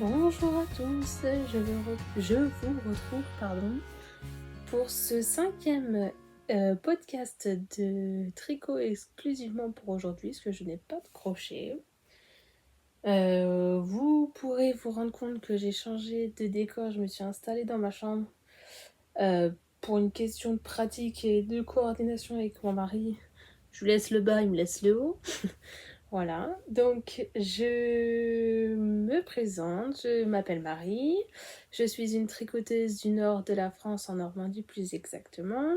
Bonjour à tous, je vous retrouve pour ce 5e podcast de tricot exclusivement pour aujourd'hui, parce que je n'ai pas de crochet. Vous pourrez vous rendre compte que j'ai changé de décor, je me suis installée dans ma chambre pour une question de pratique et de coordination avec mon mari. Je lui laisse le bas, il me laisse le haut. Voilà, donc je me présente, je m'appelle Marie, je suis une tricoteuse du nord de la France, en Normandie plus exactement,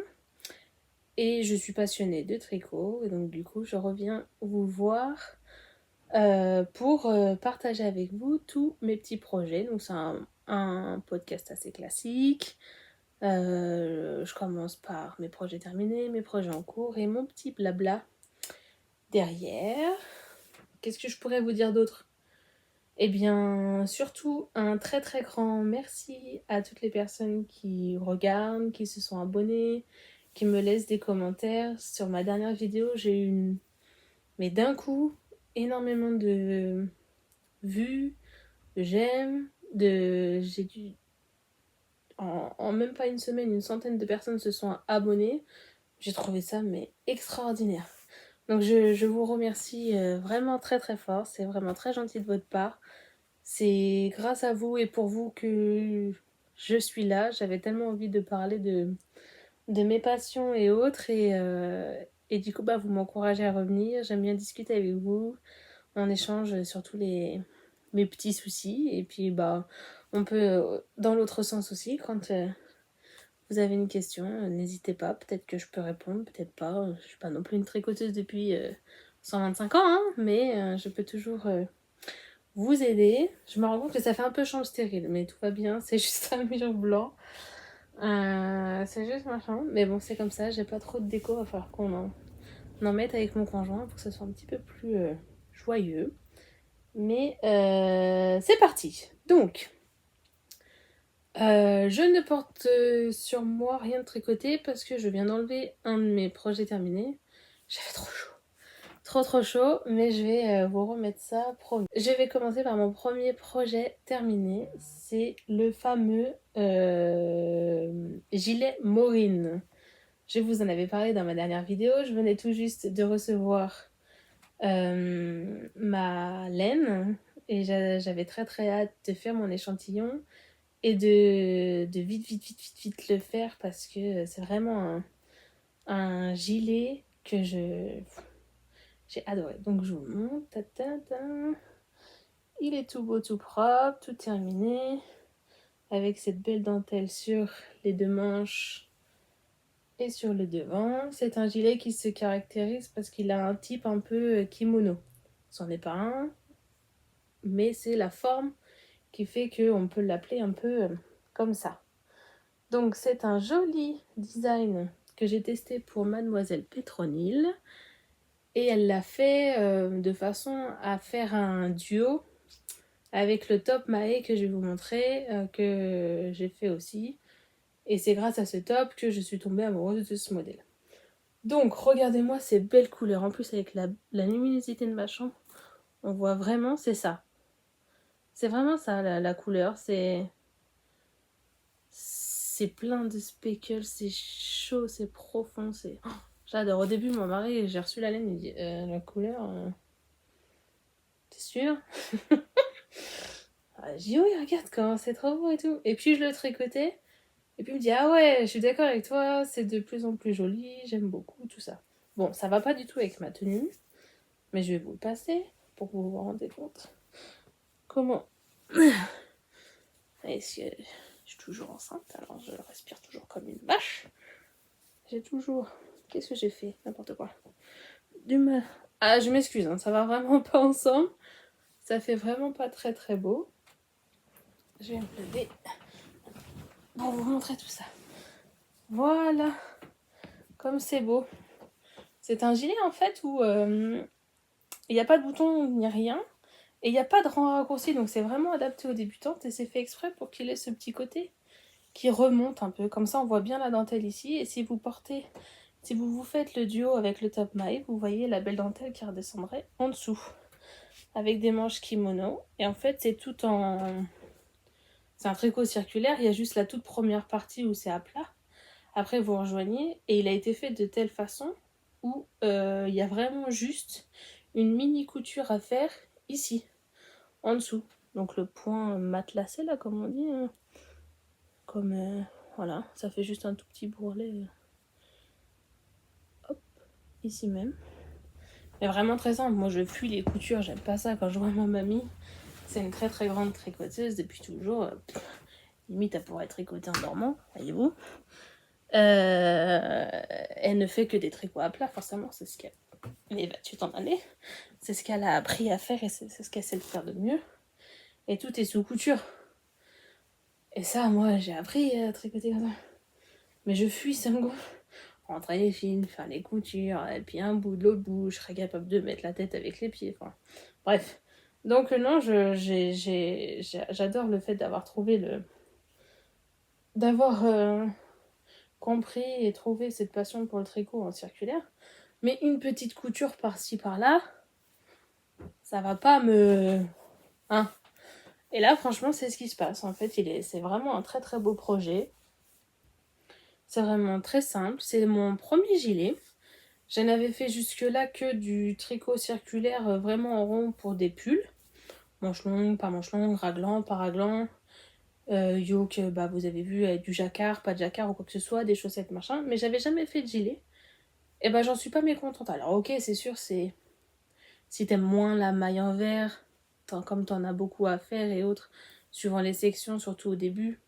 et je suis passionnée de tricot, et donc du coup je reviens vous voir pour partager avec vous tous mes petits projets. Donc c'est un podcast assez classique. Je commence par mes projets terminés, mes projets en cours et mon petit blabla derrière. Qu'est-ce que je pourrais vous dire d'autre ? Eh bien, surtout un très très grand merci à toutes les personnes qui regardent, qui se sont abonnées, qui me laissent des commentaires. Sur ma dernière vidéo, j'ai eu mais d'un coup, énormément de vues, de j'aime, j'ai dû... En même pas une semaine, une centaine de personnes se sont abonnées. J'ai trouvé ça mais extraordinaire. Donc je vous remercie vraiment très très fort, c'est vraiment très gentil de votre part. C'est grâce à vous et pour vous que je suis là. J'avais tellement envie de parler de mes passions et autres. Et du coup, vous m'encouragez à revenir. J'aime bien discuter avec vous. On échange sur tous mes petits soucis. Et puis, on peut, dans l'autre sens aussi, quand vous avez une question, n'hésitez pas. Peut-être que je peux répondre, peut-être pas. Je suis pas non plus une tricoteuse depuis 125 ans, hein, mais je peux toujours... vous aider. Je me rends compte que ça fait un peu chambre stérile, mais tout va bien, c'est juste un mur blanc. C'est juste machin. Mais bon, c'est comme ça, j'ai pas trop de déco, va falloir qu'on en mette avec mon conjoint pour que ce soit un petit peu plus joyeux. Mais c'est parti. Donc, je ne porte sur moi rien de tricoté parce que je viens d'enlever un de mes projets terminés. J'avais trop chaud. Trop chaud, mais je vais vous remettre ça promis. Je vais commencer par mon premier projet terminé. C'est le fameux gilet Maureen. Je vous en avais parlé dans ma dernière vidéo. Je venais tout juste de recevoir ma laine et j'avais très très hâte de faire mon échantillon et de vite le faire parce que c'est vraiment un gilet que j'ai adoré. Donc je vous montre. Il est tout beau, tout propre, tout terminé. Avec cette belle dentelle sur les deux manches et sur le devant. C'est un gilet qui se caractérise parce qu'il a un type un peu kimono. C'en est pas un, mais c'est la forme qui fait qu'on peut l'appeler un peu comme ça. Donc c'est un joli design que j'ai testé pour Mademoiselle Pétronille. Et elle l'a fait de façon à faire un duo avec le top Mahé que je vais vous montrer, que j'ai fait aussi. Et c'est grâce à ce top que je suis tombée amoureuse de ce modèle. Donc, regardez-moi ces belles couleurs. En plus, avec la luminosité de ma chambre, on voit vraiment, c'est ça. C'est vraiment ça, la couleur. C'est plein de speckles, c'est chaud, c'est profond, c'est... Oh, j'adore. Au début, mon mari, j'ai reçu la laine, il dit la couleur, t'es sûr? J'ai dit oui, regarde comment c'est trop beau et tout. Et puis je le tricotais. Et puis il me dit ah ouais, je suis d'accord avec toi, c'est de plus en plus joli, j'aime beaucoup, tout ça. Bon, ça va pas du tout avec ma tenue, mais je vais vous le passer pour que vous vous rendez compte. Comment est-ce que je suis toujours enceinte, alors je respire toujours comme une vache. J'ai toujours... Qu'est-ce que j'ai fait? N'importe quoi. Du mal. Ah, je m'excuse, hein, ça va vraiment pas ensemble. Ça fait vraiment pas très très beau. Je vais me lever pour vous montrer tout ça. Voilà. Comme c'est beau. C'est un gilet en fait où il n'y a pas de bouton ni rien. Et il n'y a pas de rang raccourci, donc c'est vraiment adapté aux débutantes. Et c'est fait exprès pour qu'il ait ce petit côté qui remonte un peu. Comme ça, on voit bien la dentelle ici. Et si vous vous faites le duo avec le top maille, vous voyez la belle dentelle qui redescendrait en dessous. avec des manches kimono. Et en fait, c'est tout en... C'est un tricot circulaire, il y a juste la toute première partie où c'est à plat. Après, vous rejoignez, et il a été fait de telle façon où il y a vraiment juste une mini couture à faire ici, en dessous. Donc le point matelassé, là, comme on dit. Comme, voilà, ça fait juste un tout petit bourrelet. Hop, ici même. Mais vraiment très simple. Moi, je fuis les coutures, j'aime pas ça. Quand je vois ma mamie, c'est une très très grande tricoteuse depuis toujours. Limite, elle pourrait tricoter en dormant, voyez-vous. Elle ne fait que des tricots à plat, forcément, c'est ce qu'elle est 28 ans d'année. C'est ce qu'elle a appris à faire et c'est ce qu'elle sait faire de mieux. Et tout est sous couture. Et ça, moi, j'ai appris à tricoter comme ça. Mais je fuis, ça me gonfle. Rentrer les fils, faire les coutures, et puis un bout de l'autre bout, je serais capable de mettre la tête avec les pieds. Enfin, bref. Donc non, j'adore le fait d'avoir trouvé d'avoir compris et trouvé cette passion pour le tricot en circulaire. Mais une petite couture par-ci par-là, ça va pas me... Hein. Et là, franchement, c'est ce qui se passe. En fait, c'est vraiment un très très beau projet. C'est vraiment très simple. C'est mon premier gilet. Je n'avais fait jusque-là que du tricot circulaire vraiment en rond pour des pulls. Manches longues, pas manches longues, raglan, pas raglan. Yoke, bah vous avez vu, avec du jacquard, pas de jacquard ou quoi que ce soit, des chaussettes, machin. Mais j'avais jamais fait de gilet. Et bah j'en suis pas mécontente. Alors ok, c'est sûr, c'est... Si t'aimes moins la maille en verre, comme t'en as beaucoup à faire et autres, suivant les sections, surtout au début,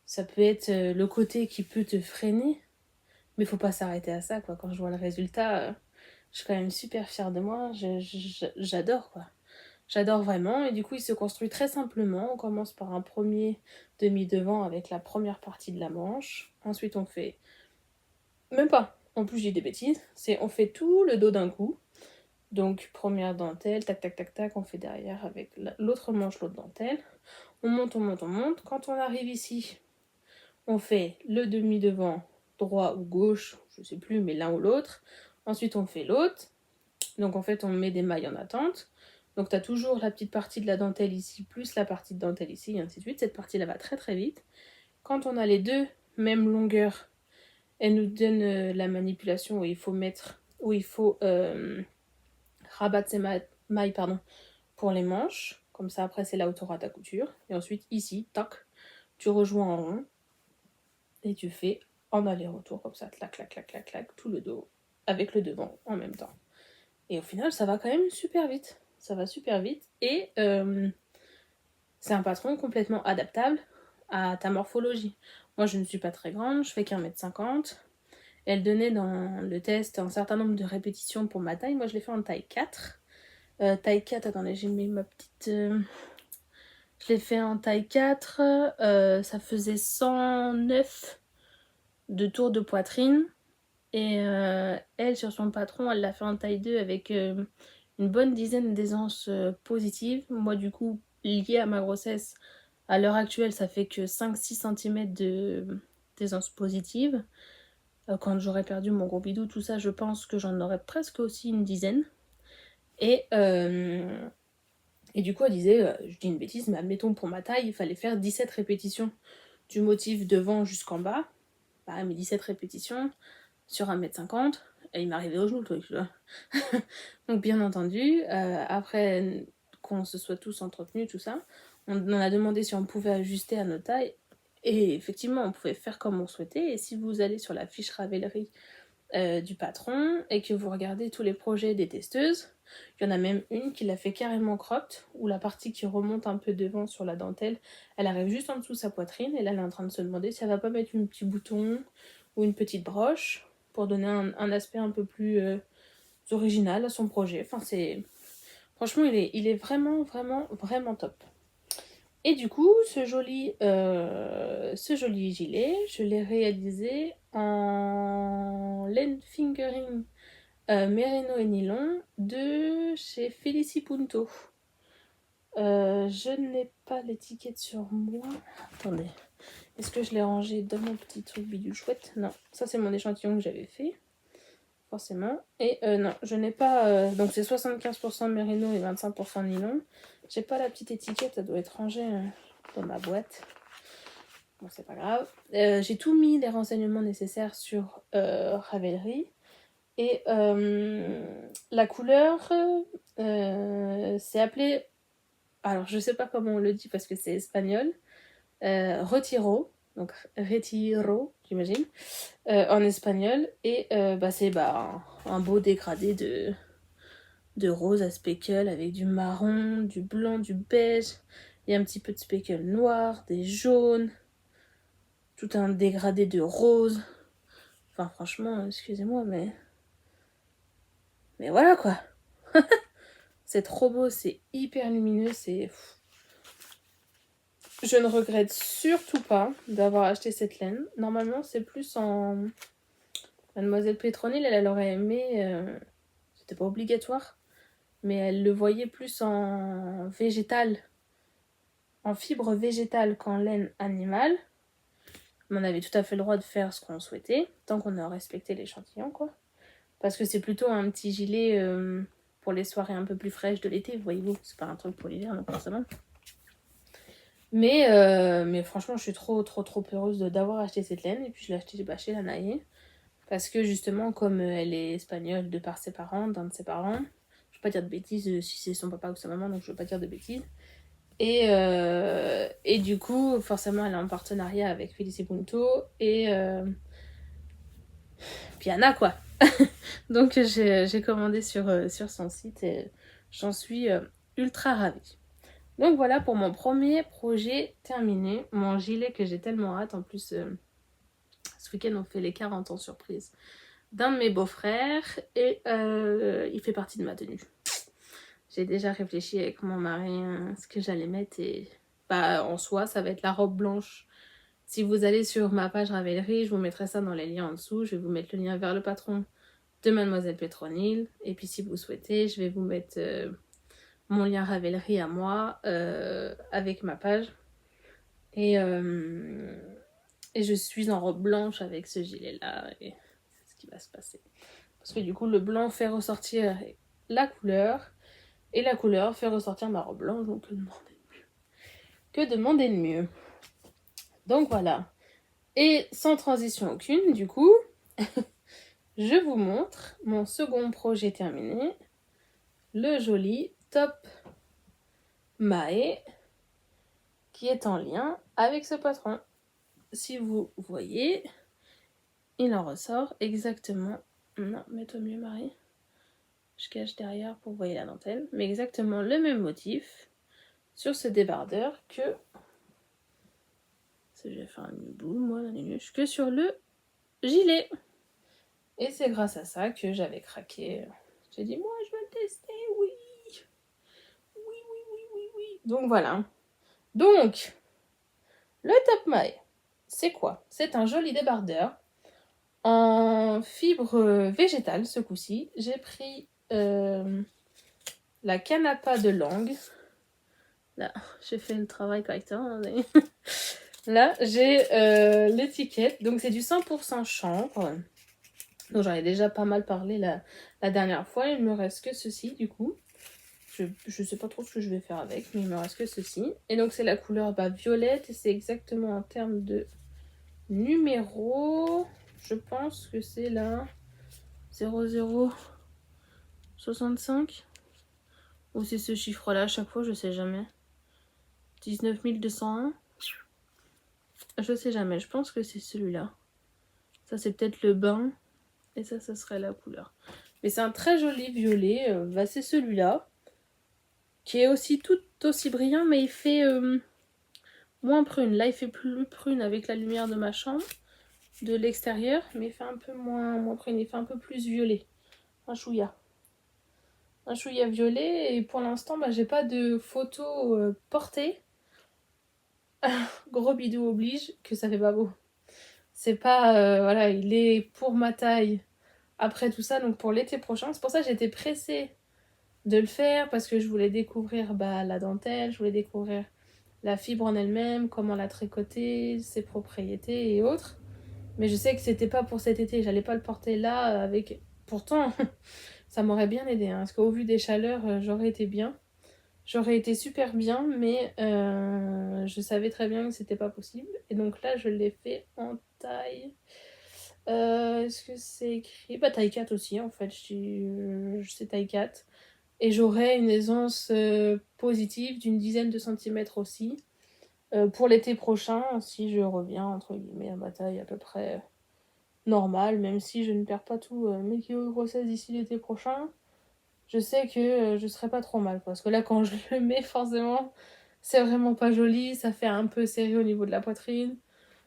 ça peut être le côté qui peut te freiner. Mais faut pas s'arrêter à ça, quoi. Quand je vois le résultat, je suis quand même super fière de moi. J'adore, quoi. J'adore vraiment. Et du coup, il se construit très simplement. On commence par un premier demi-devant avec la première partie de la manche. Ensuite, on fait... Même pas. En plus, j'ai des bêtises. On fait tout le dos d'un coup. Donc, première dentelle, tac, tac, tac, tac. On fait derrière avec l'autre manche, l'autre dentelle. On monte, on monte, on monte. Quand on arrive ici, on fait le demi-devant droit ou gauche, je sais plus, mais l'un ou l'autre. Ensuite, on fait l'autre. Donc, en fait, on met des mailles en attente. Donc, tu as toujours la petite partie de la dentelle ici, plus la partie de dentelle ici, et ainsi de suite. Cette partie-là va très très vite. Quand on a les deux mêmes longueurs, elle nous donne la manipulation où il faut rabattre ses mailles pour les manches. Comme ça, après, c'est là où tu auras ta couture. Et ensuite, ici, tac, tu rejoins en rond et tu fais en aller-retour comme ça, clac, clac, clac, clac, clac, tout le dos avec le devant en même temps. Et au final, ça va quand même super vite. Ça va super vite. Et c'est un patron complètement adaptable à ta morphologie. Moi, je ne suis pas très grande, je fais qu'1m50. Elle donnait dans le test un certain nombre de répétitions pour ma taille. Moi, je l'ai fait en taille 4. Taille 4, attendez, j'ai mis ma petite... Je l'ai fait en taille 4. Ça faisait 109 de tours de poitrine. Et elle, sur son patron, elle l'a fait en taille 2 avec une bonne dizaine d'aisance positives. Moi, du coup, lié à ma grossesse, à l'heure actuelle, ça fait que 5-6 cm d'aisance positive. Quand j'aurai perdu mon gros bidou, tout ça, je pense que j'en aurai presque aussi une dizaine. Et du coup, elle disait, je dis une bêtise, mais admettons pour ma taille, il fallait faire 17 répétitions du motif devant jusqu'en bas. Bah, mais 17 répétitions sur 1m50, et il m'arrivait au genou le truc, tu vois. Donc bien entendu, après qu'on se soit tous entretenus, tout ça, on en a demandé si on pouvait ajuster à notre taille, et effectivement, on pouvait faire comme on souhaitait, et si vous allez sur la fiche Ravelry du patron, et que vous regardez tous les projets des testeuses, il y en a même une qui l'a fait carrément cropped, où la partie qui remonte un peu devant sur la dentelle, elle arrive juste en dessous de sa poitrine, et là elle est en train de se demander si elle va pas mettre un petit bouton ou une petite broche pour donner un aspect un peu plus original à son projet. Enfin, franchement, il est vraiment, vraiment, vraiment top. Et du coup, ce joli gilet, je l'ai réalisé en laine fingering Merino et nylon de chez Felici Punto. Je n'ai pas l'étiquette sur moi. Attendez. Est-ce que je l'ai rangé dans mon petit truc bidule chouette? Non, ça c'est mon échantillon que j'avais fait. forcément. Et non, je n'ai pas... donc c'est 75% mérino et 25% nylon. J'ai pas la petite étiquette, ça doit être rangé dans ma boîte. Bon, c'est pas grave. J'ai tout mis les renseignements nécessaires sur Ravelry. Et la couleur, c'est appelé... Alors, je sais pas comment on le dit parce que c'est espagnol. Retiro. Donc, retiro, j'imagine. En espagnol. Et c'est un beau dégradé de rose à speckle avec du marron, du blanc, du beige. Il y a un petit peu de speckle noir, des jaunes. Tout un dégradé de rose. Enfin, franchement, excusez-moi, mais voilà, quoi. C'est trop beau, c'est hyper lumineux, c'est... Je ne regrette surtout pas d'avoir acheté cette laine. Normalement, c'est plus en... Mademoiselle Pétronille, elle aurait aimé... C'était pas obligatoire, mais elle le voyait plus en végétal, en fibre végétale qu'en laine animale. Mais on avait tout à fait le droit de faire ce qu'on souhaitait, tant qu'on a respecté l'échantillon, quoi. Parce que c'est plutôt un petit gilet pour les soirées un peu plus fraîches de l'été, voyez-vous. C'est pas un truc pour l'hiver, non, forcément. Mais franchement, je suis trop heureuse d'avoir acheté cette laine. Et puis je l'ai acheté chez la Naïe. Parce que justement, comme elle est espagnole de par ses parents, d'un de ses parents, je vais pas dire de bêtises si c'est son papa ou sa maman, donc je veux pas dire de bêtises. Et du coup, forcément, elle est en partenariat avec Felicibunto et Piana, quoi. Donc j'ai commandé sur son site et j'en suis ultra ravie. Donc voilà pour mon premier projet terminé. Mon gilet que j'ai tellement hâte. En plus, ce week-end, on fait les 40 ans surprise d'un de mes beaux-frères. Et il fait partie de ma tenue. J'ai déjà réfléchi avec mon mari ce que j'allais mettre. Et en soi, ça va être la robe blanche. Si vous allez sur ma page Ravelry, je vous mettrai ça dans les liens en dessous. Je vais vous mettre le lien vers le patron de Mademoiselle Pétronille. Et puis si vous souhaitez, je vais vous mettre... mon lien Ravelry à moi avec ma page et je suis en robe blanche avec ce gilet là et c'est ce qui va se passer parce que du coup le blanc fait ressortir la couleur et la couleur fait ressortir ma robe blanche, donc que demander de mieux. Donc voilà, et sans transition aucune, du coup je vous montre mon second projet terminé, le joli top Mae, qui est en lien avec ce patron. Si vous voyez, il en ressort exactement... Non, mets-toi mieux, Marie. Je cache derrière pour voir la dentelle. Mais exactement le même motif sur ce débardeur que... Je vais faire un bout, moi, la nunuche, que sur le gilet. Et c'est grâce à ça que j'avais craqué. J'ai dit, moi, je veux le tester, oui. Oui. Donc, voilà. Donc, le Top Mae, c'est quoi? C'est un joli débardeur en fibre végétale ce coup-ci. J'ai pris la canne à pas de langue. Là, j'ai fait le travail correctement. Là, j'ai l'étiquette. Donc, c'est du 100% chanvre. Donc, j'en ai déjà pas mal parlé la dernière fois. Il me reste que ceci, du coup. Je sais pas trop ce que je vais faire avec, mais il me reste que ceci. Et donc, c'est la couleur violette. Et c'est exactement en termes de numéro. Je pense que c'est la 0065. Ou c'est ce chiffre-là à chaque fois, je sais jamais. 19 201. Je sais jamais, je pense que c'est celui-là. Ça, c'est peut-être le bain. Et ça serait la couleur. Mais c'est un très joli violet. C'est celui-là. Qui est aussi tout aussi brillant, mais il fait moins prune. Là, il fait plus prune avec la lumière de ma chambre. De l'extérieur. Mais il fait un peu moins prune. Il fait un peu plus violet. Un chouïa violet. Et pour l'instant, j'ai pas de photo portée. Gros bidou oblige que ça fait pas beau. C'est pas... voilà, il est pour ma taille après tout ça, donc pour l'été prochain. C'est pour ça que j'étais pressée de le faire, parce que je voulais découvrir la dentelle, je voulais découvrir la fibre en elle-même, comment la tricoter, ses propriétés et autres. Mais je sais que c'était pas pour cet été, j'allais pas le porter là avec pourtant, ça m'aurait bien aidé, hein, parce qu'au vu des chaleurs, j'aurais été bien. J'aurais été super bien, mais je savais très bien que c'était pas possible. Et donc là, je l'ai fait en taille. Est-ce que c'est écrit? Bah, taille 4 aussi, en fait. C'est taille 4. Et j'aurai une aisance positive d'une dizaine de centimètres aussi. Pour l'été prochain, si je reviens, entre guillemets, à ma taille à peu près normale, même si je ne perds pas tous mes kilos de grossesse d'ici l'été prochain, je sais que je serai pas trop mal. Parce que là, quand je le mets, forcément, c'est vraiment pas joli. Ça fait un peu serré au niveau de la poitrine.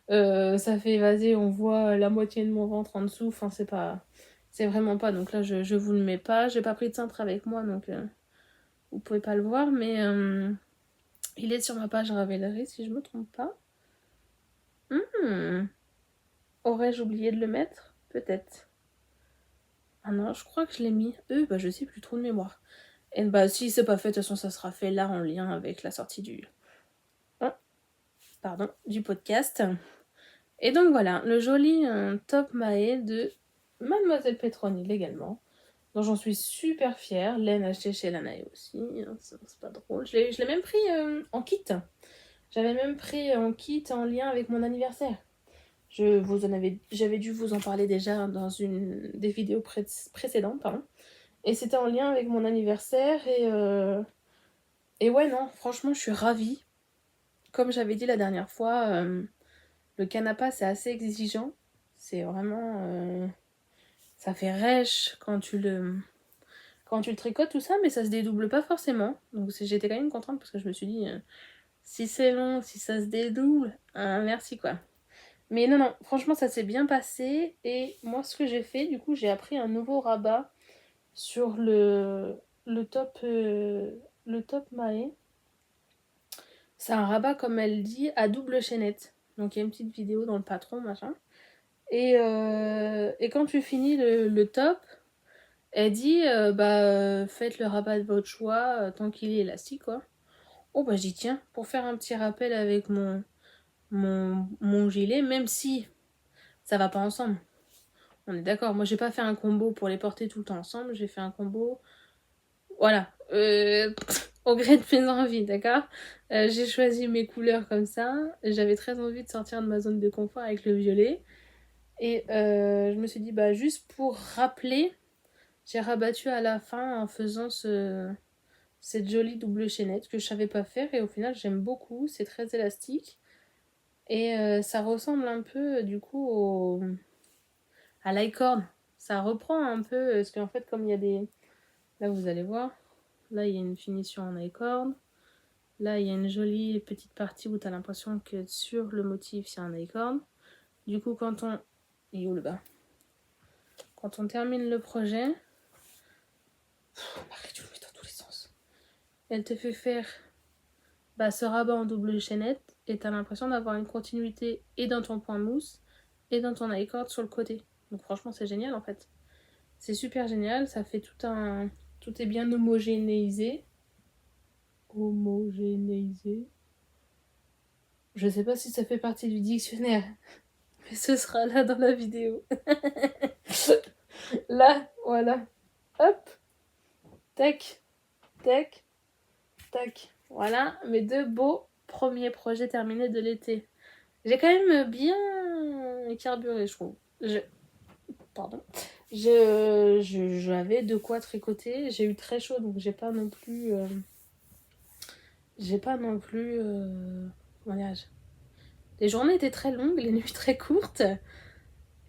Ça fait évaser, on voit la moitié de mon ventre en dessous. Enfin, c'est pas... C'est vraiment pas. Donc là, je vous le mets pas. J'ai pas pris de cintre avec moi, donc vous pouvez pas le voir. Mais il est sur ma page Ravelry, si je me trompe pas. Aurais-je oublié de le mettre? Peut-être. Ah non, je crois que je l'ai mis. Bah je sais plus, trop de mémoire. Et bah si c'est pas fait, de toute façon ça sera fait là en lien avec la sortie du podcast. Et donc voilà, le joli top Mae de Mademoiselle Petronil également, dont j'en suis super fière. Laine achetée chez Lanae aussi, hein, c'est pas drôle. Je l'ai même pris en kit. J'avais même pris en kit en lien avec mon anniversaire. J'avais dû vous en parler déjà dans une des vidéos précédentes, pardon. Et c'était en lien avec mon anniversaire et ouais, non, franchement, je suis ravie. Comme j'avais dit la dernière fois, le canapa, c'est assez exigeant. C'est vraiment... ça fait rêche quand tu le tricotes, tout ça, mais ça se dédouble pas forcément. Donc j'étais quand même contente parce que je me suis dit, si c'est long, si ça se dédouble, merci quoi. Mais non, franchement, ça s'est bien passé. Et moi, ce que j'ai fait, du coup, j'ai appris un nouveau rabat sur le top Mae. C'est un rabat, comme elle dit, à double chaînette. Donc, il y a une petite vidéo dans le patron, machin. Et quand tu finis le top, elle dit, faites le rabat de votre choix, tant qu'il est élastique, quoi. Oh, bah, j'y tiens, pour faire un petit rappel avec mon gilet, même si ça va pas ensemble. On est d'accord, moi j'ai pas fait un combo pour les porter tout le temps ensemble, j'ai fait un combo, voilà, au gré de mes envies, d'accord. J'ai choisi mes couleurs comme ça, j'avais très envie de sortir de ma zone de confort avec le violet, et je me suis dit, bah juste pour rappeler, j'ai rabattu à la fin en faisant cette jolie double chaînette que je savais pas faire, et au final j'aime beaucoup, c'est très élastique, et ça ressemble un peu du coup à l'icord. Ça reprend un peu, parce qu'en fait, comme il y a des... Là, vous allez voir, là, il y a une finition en icord. Là, il y a une jolie petite partie où tu as l'impression que sur le motif, c'est un icord. Du coup, quand on... Il est où le bas? Quand on termine le projet... Marie, tu le mets dans tous les sens. Elle te fait faire ce rabat en double chaînette et tu as l'impression d'avoir une continuité et dans ton point mousse et dans ton icord sur le côté. Donc franchement, c'est génial en fait. C'est super génial, ça fait tout est bien homogénéisé. Homogénéisé. Je sais pas si ça fait partie du dictionnaire, mais ce sera là dans la vidéo. Là, voilà. Hop. Tac. Tac. Tac. Voilà mes deux beaux premiers projets terminés de l'été. J'ai quand même bien carburé, je trouve. Pardon. J'avais de quoi tricoter. J'ai eu très chaud, donc j'ai pas non plus... comment dirais-je, les journées étaient très longues, les nuits très courtes.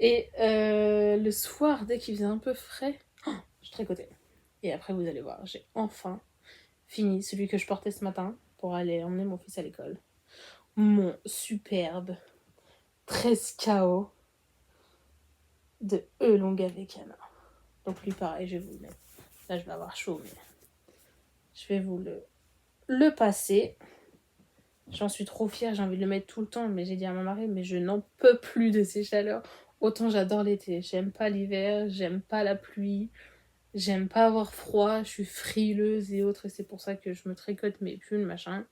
Et le soir, dès qu'il faisait un peu frais, je tricotais. Et après, vous allez voir, j'ai enfin fini celui que je portais ce matin pour aller emmener mon fils à l'école. Mon superbe 13 KO de E longue avec Anna. Donc lui, pareil, je vais vous le mettre. Là, je vais avoir chaud, mais je vais vous le passer. J'en suis trop fière, j'ai envie de le mettre tout le temps, mais j'ai dit à mon mari, mais je n'en peux plus de ces chaleurs. Autant j'adore l'été, j'aime pas l'hiver, j'aime pas la pluie, j'aime pas avoir froid, je suis frileuse et autres, et c'est pour ça que je me tricote mes pulls, machin.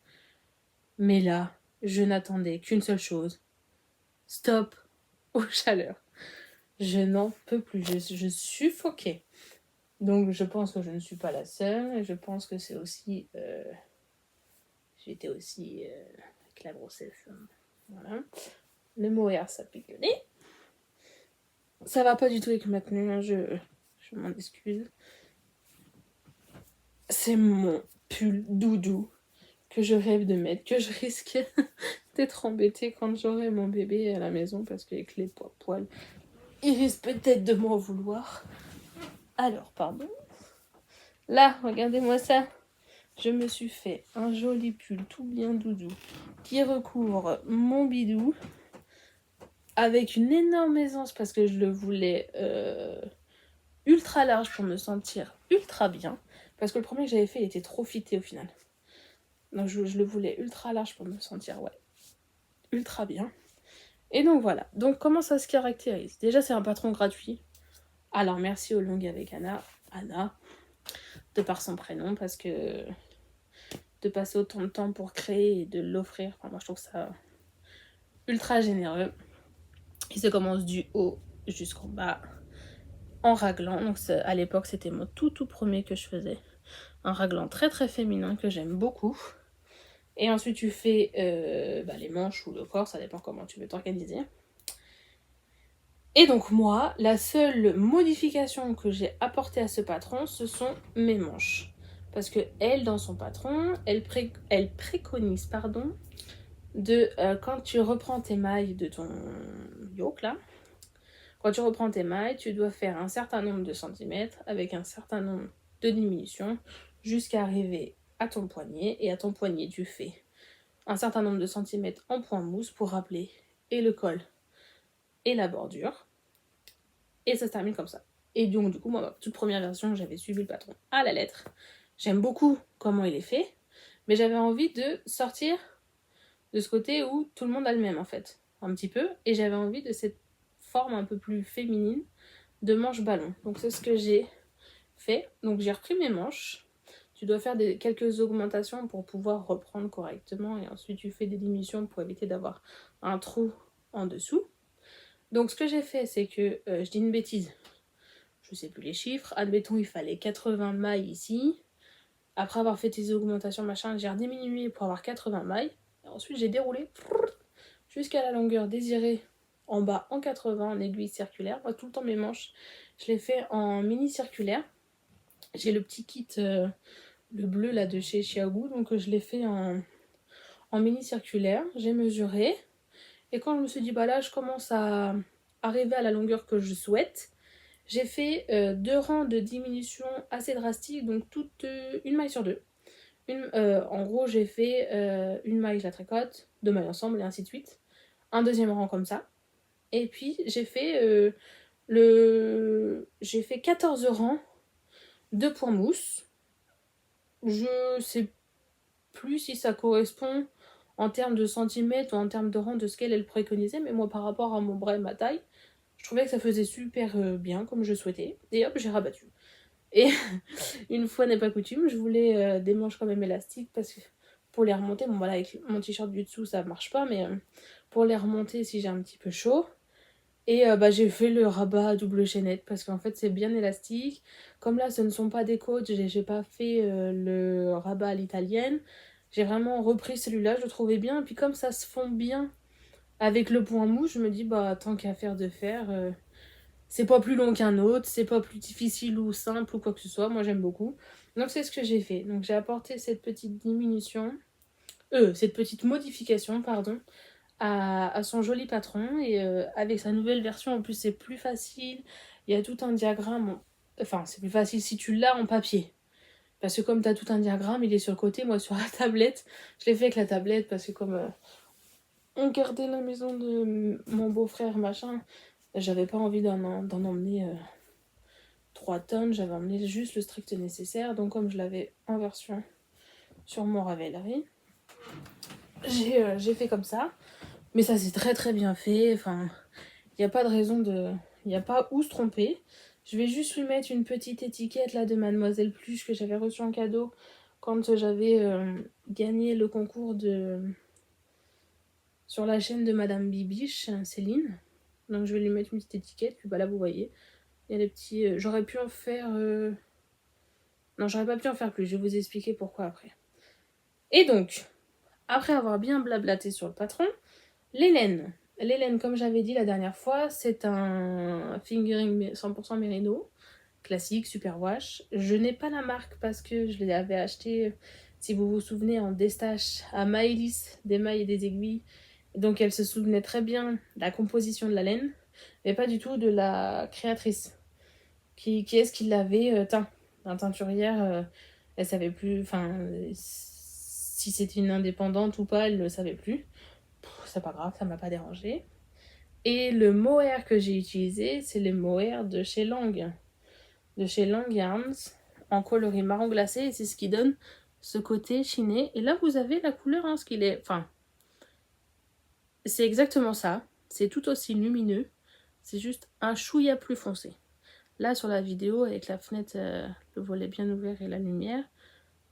Mais là, je n'attendais qu'une seule chose. Stop aux chaleurs. Je n'en peux plus, je suffoquais. Donc je pense que je ne suis pas la seule, et je pense que c'est aussi... j'étais aussi avec la grossesse. Voilà. Le mohair, ça pique le nez. Ça va pas du tout avec ma tenue, hein, je m'en excuse. C'est mon pull doudou que je rêve de mettre, que je risque d'être embêtée quand j'aurai mon bébé à la maison, parce qu'avec les poils, il risque peut-être de m'en vouloir. Alors, pardon. Là, regardez-moi ça. Je me suis fait un joli pull tout bien doudou qui recouvre mon bidou avec une énorme aisance parce que je le voulais ultra large pour me sentir ultra bien. Parce que le premier que j'avais fait, il était trop fité au final. Donc je le voulais ultra large pour me sentir, ouais, ultra bien. Et donc voilà. Donc comment ça se caractérise? Déjà, c'est un patron gratuit. Alors merci aux longues avec Anna, de par son prénom, parce que de passer autant de temps pour créer et de l'offrir, enfin, moi je trouve ça ultra généreux. Il se commence du haut jusqu'en bas en raglan. Donc à l'époque, c'était mon tout premier que je faisais. Un raglan très très féminin que j'aime beaucoup. Et ensuite, tu fais les manches ou le corps, ça dépend comment tu veux t'organiser. Et donc moi, la seule modification que j'ai apportée à ce patron, ce sont mes manches. Parce que elle, dans son patron, elle préconise, de quand tu reprends tes mailles de ton yoke là, quand tu reprends tes mailles, tu dois faire un certain nombre de centimètres avec un certain nombre de diminutions jusqu'à arriver à ton poignet. Et à ton poignet, tu fais un certain nombre de centimètres en point mousse pour rappeler et le col et la bordure. Et ça se termine comme ça. Et donc, du coup, moi, ma toute première version, j'avais suivi le patron à la lettre. J'aime beaucoup comment il est fait, mais j'avais envie de sortir de ce côté où tout le monde a le même, en fait. Un petit peu. Et j'avais envie de cette forme un peu plus féminine de manche ballon. Donc, c'est ce que j'ai fait. Donc, j'ai repris mes manches. Tu dois faire quelques augmentations pour pouvoir reprendre correctement. Et ensuite, tu fais des diminutions pour éviter d'avoir un trou en dessous. Donc, ce que j'ai fait, c'est que je dis une bêtise. Je sais plus les chiffres. Admettons, il fallait 80 mailles ici. Après avoir fait tes augmentations, machin, j'ai rediminué pour avoir 80 mailles. Et ensuite, j'ai déroulé jusqu'à la longueur désirée en bas en 80 en aiguille circulaire. Moi, tout le temps, mes manches, je les fais en mini circulaire. J'ai le petit kit, le bleu là de chez Xiaogu, donc je l'ai fait en mini circulaire. J'ai mesuré. Et quand je me suis dit, bah là, je commence à arriver à la longueur que je souhaite, j'ai fait 2 rangs de diminution assez drastiques, donc toute une maille sur deux. En gros, j'ai fait une maille, je la tricote, 2 mailles ensemble, et ainsi de suite. Un deuxième rang comme ça. Et puis, j'ai fait j'ai fait 14 rangs de points mousse. Je sais plus si ça correspond en termes de centimètres ou en termes de rang de ce qu'elle préconisait, mais moi, par rapport à mon bras et ma taille, je trouvais que ça faisait super bien, comme je souhaitais. Et hop, j'ai rabattu. Et une fois n'est pas coutume, je voulais des manches quand même élastiques parce que pour les remonter, bon voilà, avec mon t-shirt du dessous ça marche pas, mais pour les remonter si j'ai un petit peu chaud. Et j'ai fait le rabat à double chaînette parce qu'en fait c'est bien élastique. Comme là ce ne sont pas des côtes, j'ai pas fait le rabat à l'italienne. J'ai vraiment repris celui-là, je le trouvais bien. Et puis comme ça se fond bien avec le point mou, je me dis bah tant qu'à faire de faire. C'est pas plus long qu'un autre, c'est pas plus difficile ou simple ou quoi que ce soit, moi j'aime beaucoup. Donc c'est ce que j'ai fait. Donc j'ai apporté cette petite cette petite modification, à son joli patron. Et avec sa nouvelle version, en plus c'est plus facile. Il y a tout un diagramme. Enfin, c'est plus facile si tu l'as en papier. Parce que comme tu as tout un diagramme, il est sur le côté, moi sur la tablette. Je l'ai fait avec la tablette parce que comme on gardait la maison de mon beau-frère, machin, j'avais pas envie d'en emmener 3 tonnes, j'avais emmené juste le strict nécessaire. Donc comme je l'avais en version sur mon Ravelry, j'ai fait comme ça. Mais ça s'est très très bien fait. Enfin, il n'y a pas de raison de... Il n'y a pas où se tromper. Je vais juste lui mettre une petite étiquette là de Mademoiselle Pluche que j'avais reçue en cadeau quand j'avais gagné le concours sur la chaîne de Madame Bibiche, Céline. Donc je vais lui mettre une petite étiquette. Puis bah là vous voyez, il y a les petits... J'aurais pu en faire Non, j'aurais pas pu en faire plus, je vais vous expliquer pourquoi après. Et donc, après avoir bien blablaté sur le patron, les laines. Les laines, comme j'avais dit la dernière fois, c'est un fingering 100% Merino, classique, super wash. Je n'ai pas la marque parce que je l'avais acheté, si vous vous souvenez, en destache à Maëlys, des mailles et des aiguilles. Donc elle se souvenait très bien de la composition de la laine, mais pas du tout de la créatrice. Qui est-ce qui l'avait teint? Un teinturière, elle savait plus, enfin, si c'était une indépendante ou pas, elle ne savait plus. C'est pas grave, ça m'a pas dérangé. Et le mohair que j'ai utilisé, c'est le mohair de chez Lang. De chez Lang Yarns, en coloris marron glacé, et c'est ce qui donne ce côté chiné. Et là, vous avez la couleur, hein, ce qu'il est... Enfin, c'est exactement ça. C'est tout aussi lumineux. C'est juste un chouïa plus foncé. Là, sur la vidéo, avec la fenêtre, le volet bien ouvert et la lumière,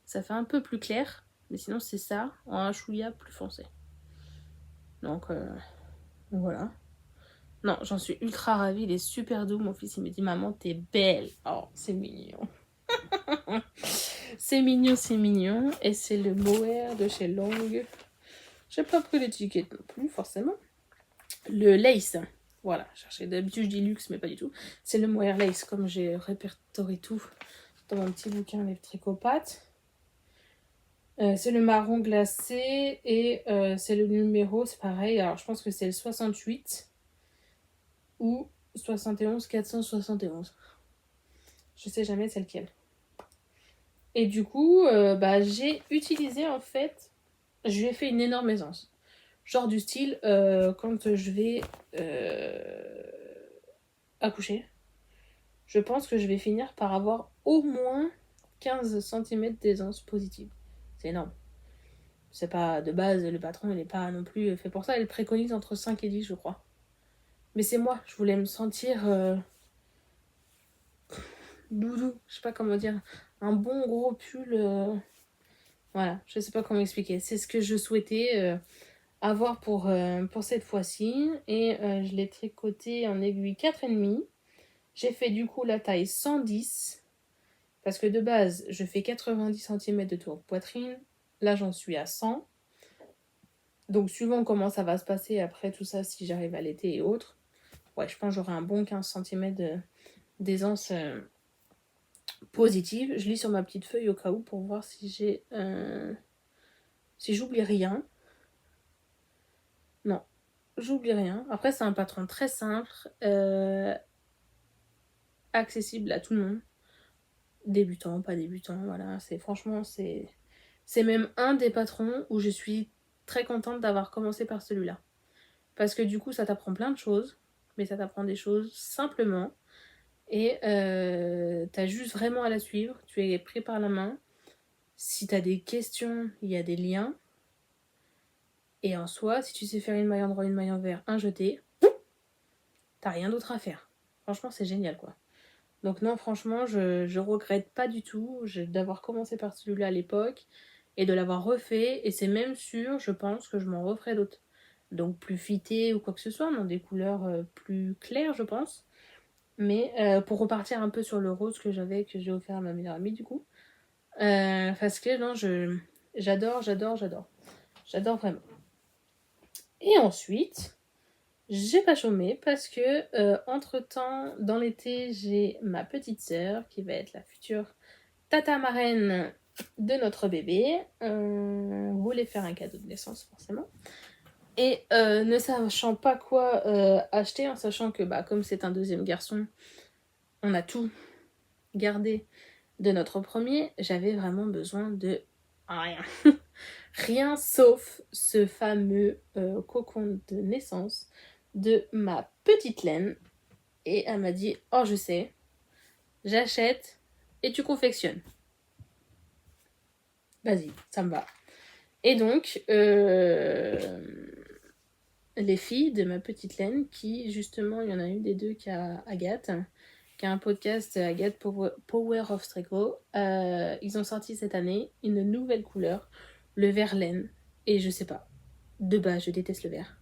ça fait un peu plus clair. Mais sinon, c'est ça, en un chouïa plus foncé. Donc, voilà. Non, j'en suis ultra ravie, il est super doux. Mon fils, il me dit, maman, t'es belle. Oh, c'est mignon. C'est mignon, c'est mignon. Et c'est le mohair de chez Long. J'ai pas pris l'étiquette non plus, forcément. Le lace. Voilà, chercher d'habitude je dis luxe, mais pas du tout. C'est le mohair lace, comme j'ai répertorié tout dans mon petit bouquin Les Tricopathes. C'est le marron glacé et c'est le numéro, c'est pareil. Alors je pense que c'est le 68 ou 71 471. Je sais jamais c'est lequel. Et du coup, j'ai utilisé en fait, je lui ai fait une énorme aisance. Genre du style, quand je vais accoucher, je pense que je vais finir par avoir au moins 15 cm d'aisance positive. C'est énorme. C'est pas de base, le patron il n'est pas non plus fait pour ça, il préconise entre 5 et 10 je crois. Mais c'est moi, je voulais me sentir doudou, je sais pas comment dire, un bon gros pull. Voilà, je sais pas comment expliquer. C'est ce que je souhaitais avoir pour cette fois-ci. Et je l'ai tricoté en aiguille 4,5. J'ai fait du coup la taille 110. Parce que de base, je fais 90 cm de tour de poitrine. Là, j'en suis à 100. Donc, suivant comment ça va se passer après tout ça, si j'arrive à l'été et autres, ouais, je pense que j'aurai un bon 15 cm d'aisance positive. Je lis sur ma petite feuille au cas où pour voir si j'ai... si j'oublie rien. Non, j'oublie rien. Après, c'est un patron très simple, accessible à tout le monde. Débutant, pas débutant, voilà. Franchement, c'est même un des patrons où je suis très contente d'avoir commencé par celui-là. Parce que du coup, ça t'apprend plein de choses, mais ça t'apprend des choses simplement. Et t'as juste vraiment à la suivre. Tu es pris par la main. Si t'as des questions, il y a des liens. Et en soi, si tu sais faire une maille endroit, une maille envers, un jeté, t'as rien d'autre à faire. Franchement, c'est génial, quoi. Donc non, franchement, je regrette pas du tout d'avoir commencé par celui-là à l'époque et de l'avoir refait. Et c'est même sûr, je pense que je m'en referai d'autres. Donc plus fité ou quoi que ce soit, dans des couleurs plus claires, je pense. Mais pour repartir un peu sur le rose que j'ai offert à ma meilleure amie, du coup. Parce que non, j'adore. J'adore vraiment. Et ensuite, j'ai pas chômé parce que entre-temps, dans l'été, j'ai ma petite sœur qui va être la future tata marraine de notre bébé. Voulait faire un cadeau de naissance forcément. Et ne sachant pas quoi acheter, en sachant que comme c'est un deuxième garçon, on a tout gardé de notre premier, j'avais vraiment besoin de rien. Rien sauf ce fameux cocon de naissance de ma petite laine. Et elle m'a dit, oh je sais, j'achète et tu confectionnes. Vas-y, ça me va. Et donc, les filles de ma petite laine, qui justement, il y en a une des deux qui a Agathe, qui a un podcast Agathe Power of Tricot, ils ont sorti cette année une nouvelle couleur, le vert laine. Et je sais pas, de base, je déteste le vert.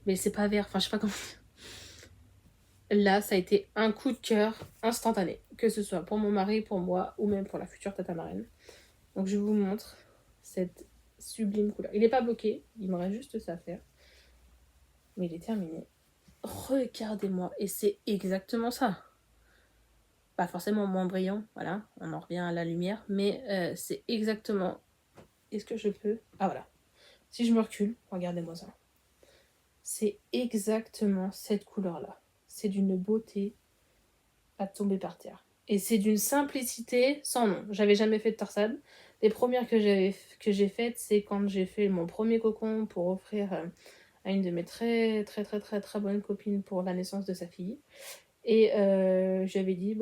Mais c'est pas vert, enfin je sais pas comment... là, ça a été un coup de cœur instantané, que ce soit pour mon mari, pour moi, ou même pour la future tata marraine. Donc je vous montre cette sublime couleur. Il n'est pas bloqué, il me reste juste ça à faire. Mais il est terminé. Regardez-moi, et c'est exactement ça. Pas forcément moins brillant, voilà, on en revient à la lumière, mais c'est exactement... Est-ce que je peux... Ah voilà. Si je me recule, regardez-moi ça. C'est exactement cette couleur-là. C'est d'une beauté à tomber par terre. Et c'est d'une simplicité sans nom. J'avais jamais fait de torsade. Les premières que j'ai faites, c'est quand j'ai fait mon premier cocon pour offrir à une de mes très très très très très bonnes copines pour la naissance de sa fille. Et j'avais dit,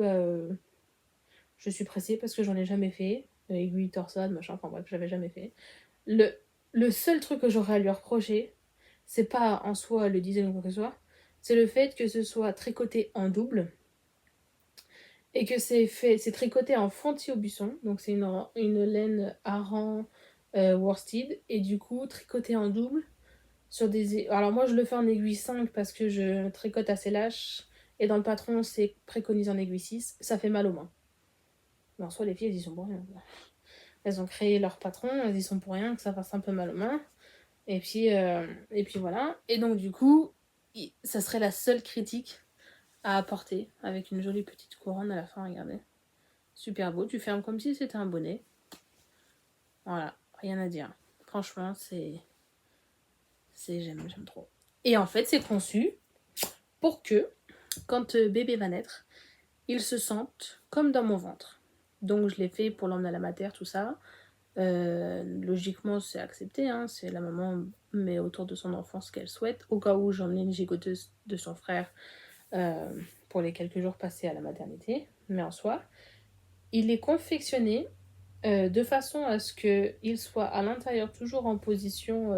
je suis pressée parce que j'en ai jamais fait. Aiguille, torsade, machin, enfin bref, j'avais jamais fait. Le seul truc que j'aurais à lui reprocher, c'est pas en soi le design ou quoi que ce soit, c'est le fait que ce soit tricoté en double et que c'est tricoté en fonti-au-buisson, donc c'est une laine Aran worsted, et du coup tricoté en double sur des... Alors moi je le fais en aiguille 5 parce que je tricote assez lâche, et dans le patron c'est préconisé en aiguille 6, ça fait mal aux mains. Mais en soi les filles elles y sont pour rien. Elles ont créé leur patron, elles y sont pour rien, que ça fasse un peu mal aux mains. Et puis voilà. Et donc du coup, ça serait la seule critique à apporter, avec une jolie petite couronne à la fin, regardez. Super beau, tu fermes comme si c'était un bonnet. Voilà, rien à dire. Franchement, j'aime trop. Et en fait, c'est conçu pour que, quand bébé va naître, il se sente comme dans mon ventre. Donc je l'ai fait pour l'emmener à la mater, tout ça. Logiquement, c'est accepté, hein, c'est la maman met autour de son enfant ce qu'elle souhaite. Au cas où j'emmenais une gigoteuse de son frère pour les quelques jours passés à la maternité. Mais en soi, il est confectionné de façon à ce qu'il soit à l'intérieur toujours en position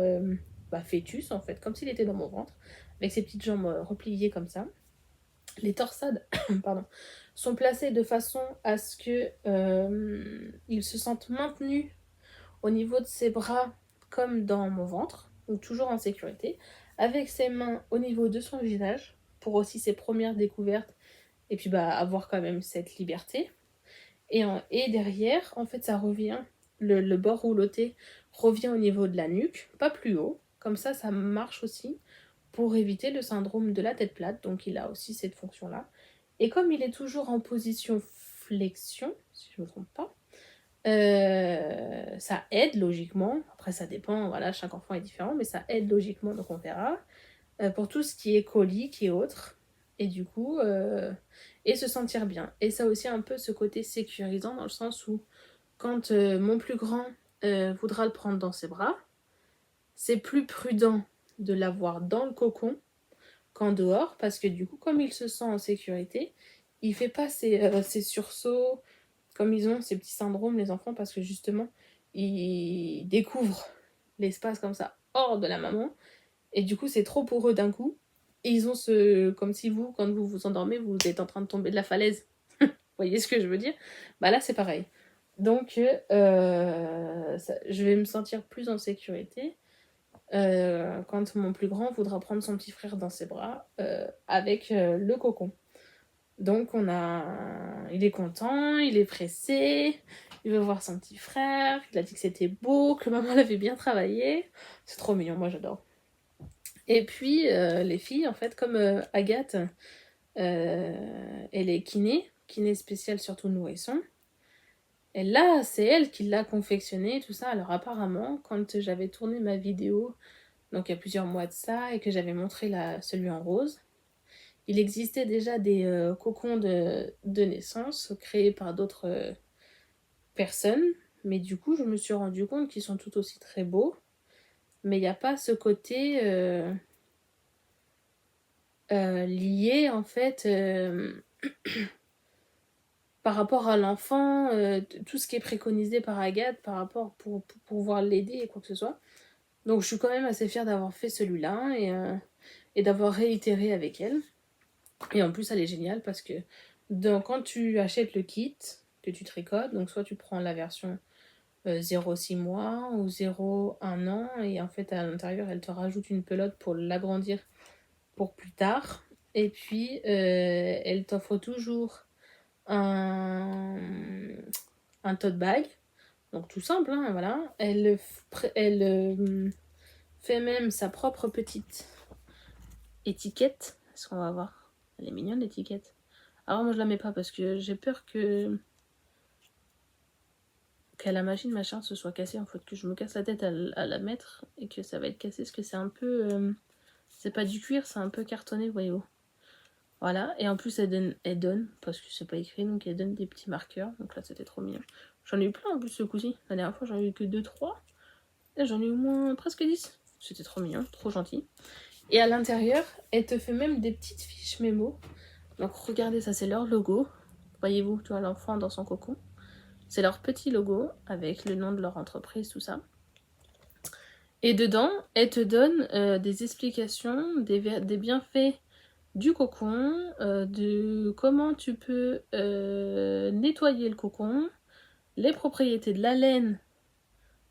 fœtus, en fait, comme s'il était dans mon ventre, avec ses petites jambes repliées comme ça. Les torsades pardon, sont placées de façon à ce qu'il se sente maintenu au niveau de ses bras comme dans mon ventre, donc toujours en sécurité, avec ses mains au niveau de son visage, pour aussi ses premières découvertes, et puis avoir quand même cette liberté. Et derrière, en fait, ça revient, le bord rouloté revient au niveau de la nuque, pas plus haut, comme ça marche aussi pour éviter le syndrome de la tête plate, donc il a aussi cette fonction-là. Et comme il est toujours en position flexion, si je ne me trompe pas, ça aide logiquement, après ça dépend, voilà, chaque enfant est différent, mais ça aide logiquement, donc on verra, pour tout ce qui est colique et autres, et du coup, et se sentir bien. Et ça a aussi un peu ce côté sécurisant, dans le sens où, quand mon plus grand voudra le prendre dans ses bras, c'est plus prudent de l'avoir dans le cocon qu'en dehors, parce que du coup, comme il se sent en sécurité, il fait pas ses sursauts, comme ils ont ces petits syndromes, les enfants, parce que justement, ils découvrent l'espace comme ça, hors de la maman, et du coup, c'est trop pour eux d'un coup, et ils ont comme si vous, quand vous vous endormez, vous êtes en train de tomber de la falaise. Vous voyez ce que je veux dire? Là, c'est pareil. Donc, je vais me sentir plus en sécurité quand mon plus grand voudra prendre son petit frère dans ses bras avec le cocon. Donc il est content, il est pressé, il veut voir son petit frère, il a dit que c'était beau, que maman l'avait bien travaillé. C'est trop mignon, moi j'adore. Et puis les filles, en fait, comme Agathe, elle est kiné spéciale surtout nourrisson. Et là, c'est elle qui l'a confectionné, tout ça. Alors apparemment, quand j'avais tourné ma vidéo, donc il y a plusieurs mois de ça, et que j'avais montré celui en rose, il existait déjà des cocons de naissance créés par d'autres personnes, mais du coup je me suis rendu compte qu'ils sont tout aussi très beaux, mais il n'y a pas ce côté lié en fait par rapport à l'enfant, tout ce qui est préconisé par Agathe par rapport pour pouvoir l'aider et quoi que ce soit. Donc je suis quand même assez fière d'avoir fait celui-là et d'avoir réitéré avec elle. Et en plus, elle est géniale parce que quand tu achètes le kit que tu tricotes, donc soit tu prends la version 0,6 mois ou 0,1 an, et en fait, à l'intérieur, elle te rajoute une pelote pour l'agrandir pour plus tard. Et puis, elle t'offre toujours un, un tote bag. Donc tout simple, hein, voilà. Elle fait même sa propre petite étiquette. Est-ce qu'on va voir? Elle est mignonne l'étiquette. Alors moi je la mets pas parce que j'ai peur qu'à la machine machin se soit cassée en fait, que je me casse la tête à la mettre et que ça va être cassé parce que c'est un peu c'est pas du cuir, c'est un peu cartonné, voyez-vous. Voilà, et en plus elle donne parce que c'est pas écrit, donc elle donne des petits marqueurs, donc là c'était trop mignon. J'en ai eu plein en plus ce coup-ci. La dernière fois j'en ai eu que 2-3. Là j'en ai eu au moins presque 10. C'était trop mignon, trop gentil. Et à l'intérieur, elle te fait même des petites fiches mémo. Donc regardez, ça c'est leur logo. Voyez-vous, tu vois l'enfant dans son cocon. C'est leur petit logo avec le nom de leur entreprise, tout ça. Et dedans, elle te donne des explications, des bienfaits du cocon, de comment tu peux nettoyer le cocon, les propriétés de la laine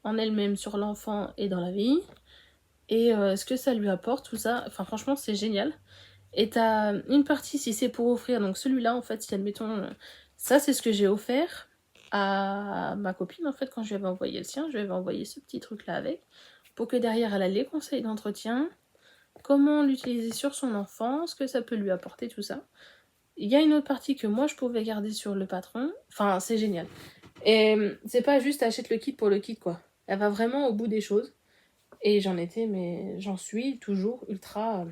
en elle-même sur l'enfant et dans la vie, et ce que ça lui apporte, tout ça. Enfin franchement c'est génial. Et t'as une partie si c'est pour offrir, donc celui-là en fait, si admettons, ça c'est ce que j'ai offert à ma copine en fait quand je lui avais envoyé le sien, je lui avais envoyé ce petit truc là avec, pour que derrière elle a les conseils d'entretien, comment l'utiliser sur son enfant, ce que ça peut lui apporter, tout ça. Il y a une autre partie que moi je pouvais garder sur le patron, enfin c'est génial. Et c'est pas juste achète le kit pour le kit quoi, elle va vraiment au bout des choses. Et j'en suis toujours ultra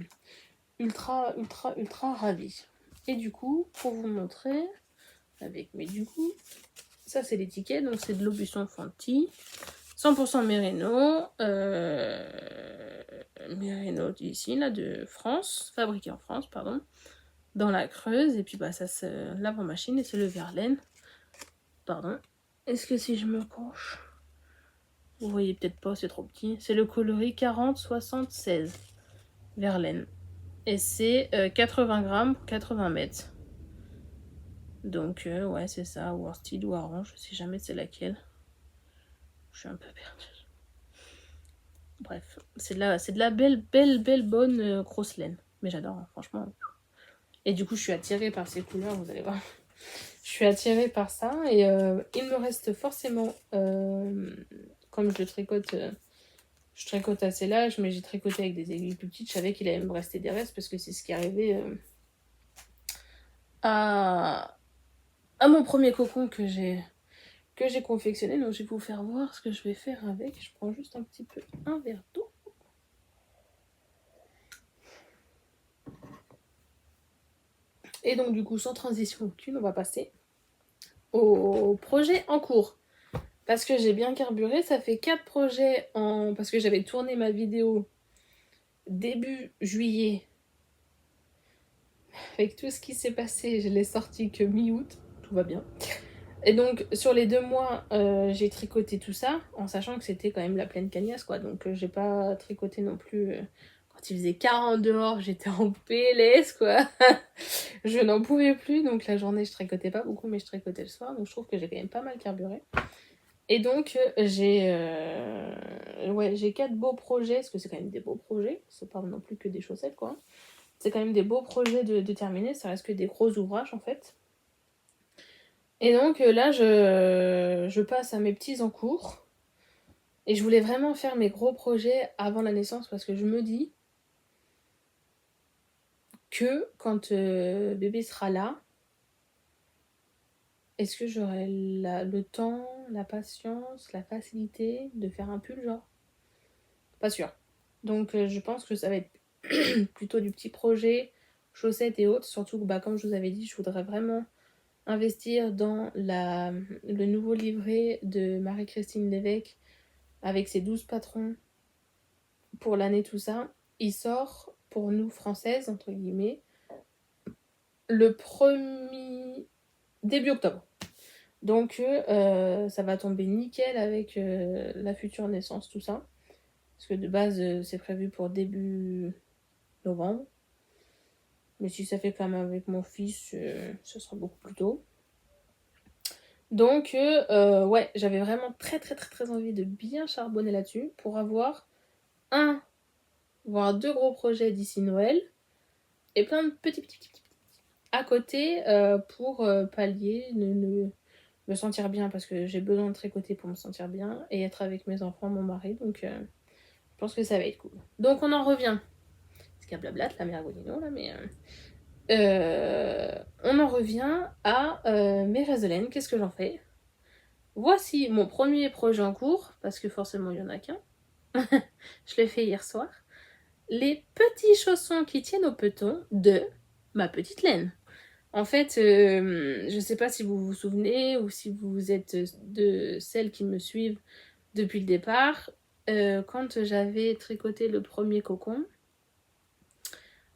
ravie. Et du coup, pour vous montrer, ça c'est l'étiquette, donc c'est de l'Aubusson Fanti, 100% Mérino, Mérino d'ici, là, de France, fabriqué en France, pardon, dans la Creuse, et puis bah ça se lave en machine, et c'est le Verlaine, pardon. Est-ce que si je me penche, vous voyez peut-être pas, c'est trop petit, c'est le coloris 40-76, Verlaine. Et c'est 80 grammes pour 80 mètres. Donc, ouais, c'est ça, worsted ou orange, je sais jamais c'est laquelle. Je suis un peu perdue. Bref, c'est de la belle, bonne grosse laine. Mais j'adore, hein, franchement. Et du coup, je suis attirée par ces couleurs, vous allez voir. Je suis attirée par ça. Et il me reste forcément, comme je tricote assez large, mais j'ai tricoté avec des aiguilles plus petites. Je savais qu'il allait me rester des restes parce que c'est ce qui arrivait à mon premier cocon que j'ai confectionné. Donc je vais vous faire voir ce que je vais faire avec. Je prends juste un petit peu un verre d'eau. Et donc du coup, sans transition aucune, on va passer au projet en cours. Parce que j'ai bien carburé, ça fait 4 projets parce que j'avais tourné ma vidéo début juillet. Avec tout ce qui s'est passé, je l'ai sorti que mi-août, tout va bien. Et donc sur les 2 mois, j'ai tricoté tout ça, en sachant que c'était quand même la pleine cagnasse, quoi. Donc j'ai pas tricoté non plus... Quand il faisait 40 dehors, j'étais en PLS, quoi. Je n'en pouvais plus, donc la journée je tricotais pas beaucoup, mais je tricotais le soir, donc je trouve que j'ai quand même pas mal carburé. Et donc j'ai 4 beaux projets, parce que c'est quand même des beaux projets, c'est pas non plus que des chaussettes, quoi. C'est quand même des beaux projets de terminer, ça reste que des gros ouvrages en fait. Et donc là je passe à mes petits en cours, et je voulais vraiment faire mes gros projets avant la naissance, parce que je me dis que quand bébé sera là, est-ce que j'aurai le temps, la patience, la facilité de faire un pull, genre? Pas sûr. Donc je pense que ça va être plutôt du petit projet, chaussettes et autres. Surtout que, comme je vous avais dit, je voudrais vraiment investir dans le nouveau livret de Marie-Christine Lévesque avec ses 12 patrons pour l'année, tout ça. Il sort pour nous, françaises, entre guillemets, le 1er début octobre. Donc ça va tomber nickel avec la future naissance, tout ça. Parce que de base, c'est prévu pour début novembre. Mais si ça fait quand même avec mon fils, ce sera beaucoup plus tôt. Donc, ouais, j'avais vraiment très envie de bien charbonner là-dessus pour avoir voire 2 gros projets d'ici Noël. et plein de petits à côté pour pallier, me sentir bien, parce que j'ai besoin de tricoter pour me sentir bien et être avec mes enfants, mon mari, donc je pense que ça va être cool. Donc on en revient, parce qu'il y a blablate, la mère Godino là, mais on en revient à mes vases de laine. Qu'est-ce que j'en fais? Voici mon premier projet en cours, parce que forcément il y en a qu'un. Je l'ai fait hier soir. Les petits chaussons qui tiennent au peton de ma petite laine. En fait, je sais pas si vous vous souvenez ou si vous êtes de celles qui me suivent depuis le départ. Quand j'avais tricoté le premier cocon,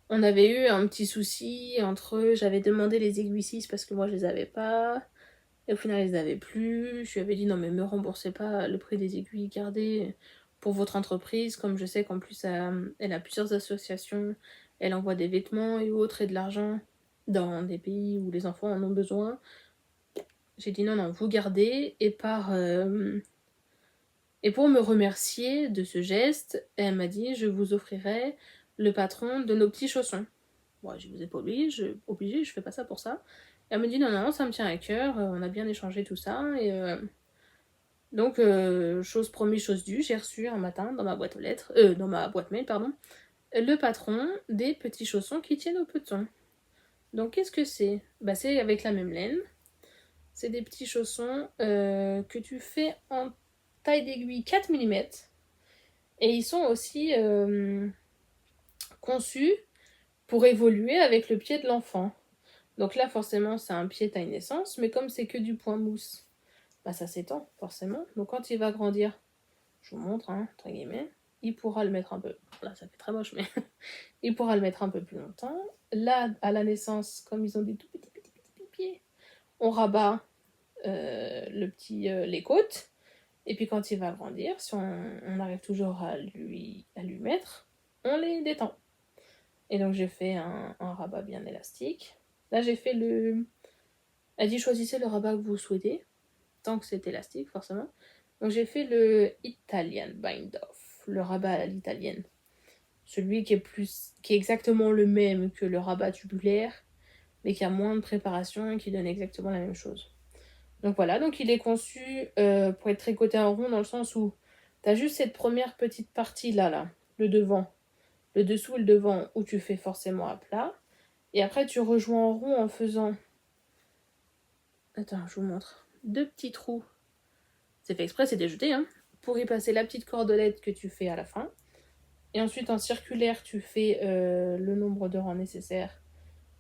on avait eu un petit souci entre... J'avais demandé les aiguilles 6 parce que moi je les avais pas. Et au final, ils les avaient plus. Je lui avais dit non, mais me remboursez pas le prix des aiguilles, gardez pour votre entreprise. Comme je sais qu'en plus, elle a plusieurs associations, elle envoie des vêtements et autres et de l'argent dans des pays où les enfants en ont besoin. J'ai dit non, non, vous gardez. Et pour me remercier de ce geste, elle m'a dit je vous offrirai le patron de nos petits chaussons. Bon, je vous ai pas obligé, je fais pas ça pour ça. Elle me dit non, non, ça me tient à cœur, on a bien échangé tout ça. Et donc, chose promise, chose due, j'ai reçu un matin dans ma boîte aux lettres, dans ma boîte mail, pardon, le patron des petits chaussons qui tiennent au peton. Donc, qu'est-ce que c'est? Bah, c'est avec la même laine. C'est des petits chaussons que tu fais en taille d'aiguille 4 mm. Et ils sont aussi conçus pour évoluer avec le pied de l'enfant. Donc là, forcément, c'est un pied taille naissance, mais comme c'est que du point mousse, bah ça s'étend, forcément. Donc quand il va grandir, je vous montre, hein, entre guillemets, il pourra le mettre un peu... Là, ça fait très moche, mais il pourra le mettre un peu plus longtemps. Là, à la naissance, comme ils ont des tout petits pieds, on rabat les côtes. Et puis quand il va grandir, si on arrive toujours à lui mettre, on les détend. Et donc j'ai fait un rabat bien élastique. Là j'ai fait le... Elle dit choisissez le rabat que vous souhaitez, tant que c'est élastique forcément. Donc j'ai fait le Italian Bind Off, le rabat à l'italienne. Celui qui est exactement le même que le rabat tubulaire, mais qui a moins de préparation et qui donne exactement la même chose. Donc voilà, donc il est conçu pour être tricoté en rond dans le sens où t'as juste cette première petite partie là, le devant, le dessous et le devant où tu fais forcément à plat. Et après tu rejoins en rond en faisant... Attends, je vous montre. 2 petits trous. C'est fait exprès, c'est déjeté, hein. Pour y passer la petite cordelette que tu fais à la fin. Et ensuite en circulaire, tu fais le nombre de rangs nécessaires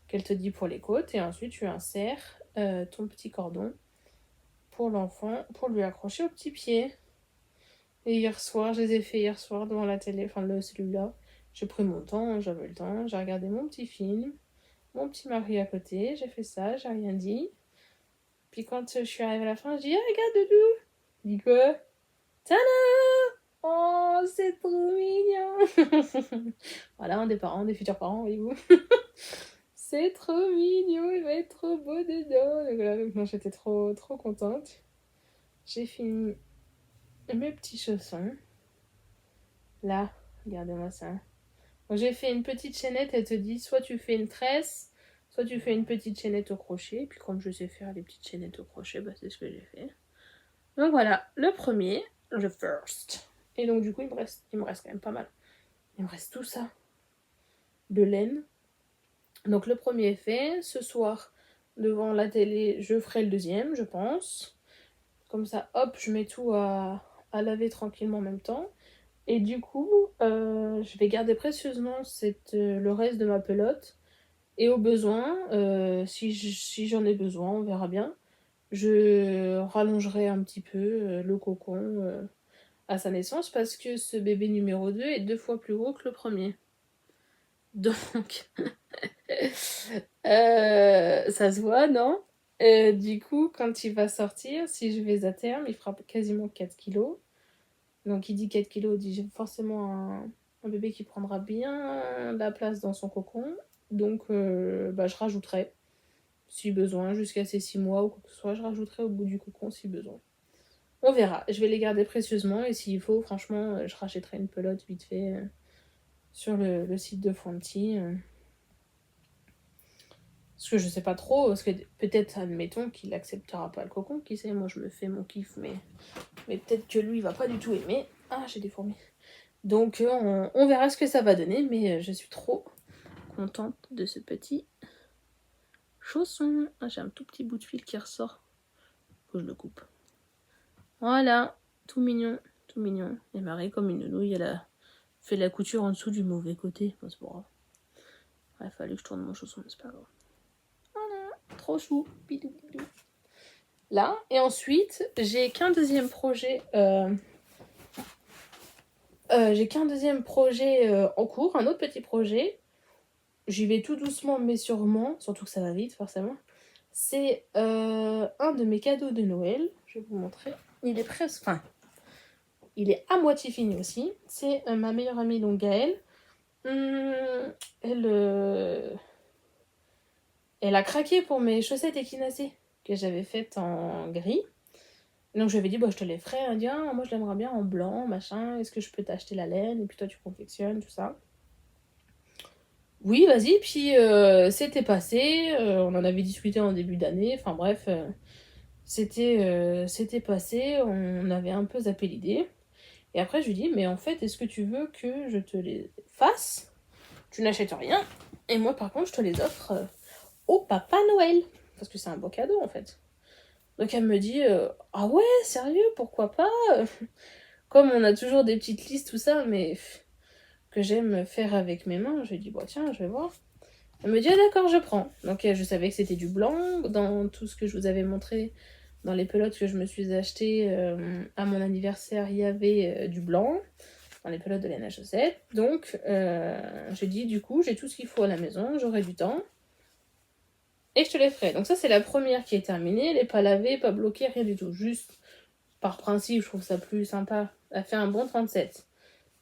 qu'elle te dit pour les côtes. Et ensuite tu insères ton petit cordon pour l'enfant, pour lui accrocher au petit pied. Et hier soir, je les ai fait hier soir devant la télé, enfin celui-là. J'ai pris mon temps, j'avais le temps, j'ai regardé mon petit film, mon petit mari à côté, j'ai fait ça, j'ai rien dit. Puis quand je suis arrivée à la fin, je dis ah, regarde Doudou. Il dit quoi? Tada! Oh, c'est trop mignon! Voilà, des parents, des futurs parents, voyez-vous. C'est trop mignon, il va être trop beau dedans. Donc voilà, donc moi j'étais trop, trop contente. J'ai fini mes petits chaussons. Là, regardez-moi ça. Donc j'ai fait une petite chaînette, elle te dit soit tu fais une tresse, soit tu fais une petite chaînette au crochet. Et puis comme je sais faire les petites chaînettes au crochet, bah c'est ce que j'ai fait. Donc voilà, le premier, le first. Et donc du coup, il me reste quand même pas mal. Il me reste tout ça de laine. Donc le premier est fait. Ce soir, devant la télé, je ferai le deuxième, je pense. Comme ça, hop, je mets tout à laver tranquillement en même temps. Et du coup, je vais garder précieusement le reste de ma pelote. Et au besoin, si j'en ai besoin, on verra bien, je rallongerai un petit peu le cocon à sa naissance parce que ce bébé numéro 2 est 2 fois plus gros que le premier. Donc, ça se voit, non? Du coup, quand il va sortir, si je vais à terme, il fera quasiment 4 kilos. Donc, qui dit 4 kilos dit forcément un bébé qui prendra bien la place dans son cocon. Donc, je rajouterai, si besoin, jusqu'à ses 6 mois ou quoi que ce soit, je rajouterai au bout du cocon si besoin. On verra. Je vais les garder précieusement et s'il faut, franchement, je rachèterai une pelote vite fait sur le site de Fenty. Parce que je sais pas trop, parce que peut-être, admettons, qu'il acceptera pas le cocon, qui sait, moi je me fais mon kiff, mais peut-être que lui il va pas du tout aimer. Ah, j'ai des fourmis. Donc on verra ce que ça va donner, mais je suis trop contente de ce petit chausson. Ah, j'ai un tout petit bout de fil qui ressort. Faut que je le coupe. Voilà, tout mignon, tout mignon. Et Marie, comme une nouille, elle a fait la couture en dessous du mauvais côté. Bon, c'est pas grave. Il fallait que je tourne mon chausson, mais c'est pas grave. Voilà, trop chou. Bidou, bidou. Là, et ensuite, j'ai qu'un deuxième projet. En cours, un autre petit projet. J'y vais tout doucement, mais sûrement. Surtout que ça va vite, forcément. C'est un de mes cadeaux de Noël. Je vais vous montrer. Il est presque. Enfin, il est à moitié fini aussi. C'est ma meilleure amie, donc Gaëlle. Elle a craqué pour mes chaussettes équinacées que j'avais faites en gris. Donc je lui avais dit, bah, je te les ferai. Elle a dit, ah, moi je l'aimerais bien en blanc, machin. Est-ce que je peux t'acheter la laine? Et puis toi tu confectionnes, tout ça. Oui, vas-y. Puis c'était passé. On en avait discuté en début d'année. Enfin bref, c'était passé. On avait un peu zappé l'idée. Et après je lui dis, mais en fait, est-ce que tu veux que je te les fasse? Tu n'achètes rien. Et moi par contre, je te les offre au Papa Noël. Parce que c'est un beau cadeau en fait. Donc elle me dit, ah ouais, sérieux, pourquoi pas? Comme on a toujours des petites listes, tout ça, mais que j'aime faire avec mes mains, je lui dis, bon tiens, je vais voir. Elle me dit, ah d'accord, je prends. Donc je savais que c'était du blanc, dans tout ce que je vous avais montré, dans les pelotes que je me suis achetées à mon anniversaire, il y avait du blanc, dans les pelotes de laine à chaussettes. Donc j'ai dit, du coup, j'ai tout ce qu'il faut à la maison, j'aurai du temps. Et je te les ferai. Donc ça, c'est la première qui est terminée. Elle n'est pas lavée, pas bloquée, rien du tout. Juste, par principe, je trouve ça plus sympa. Elle fait un bon 37.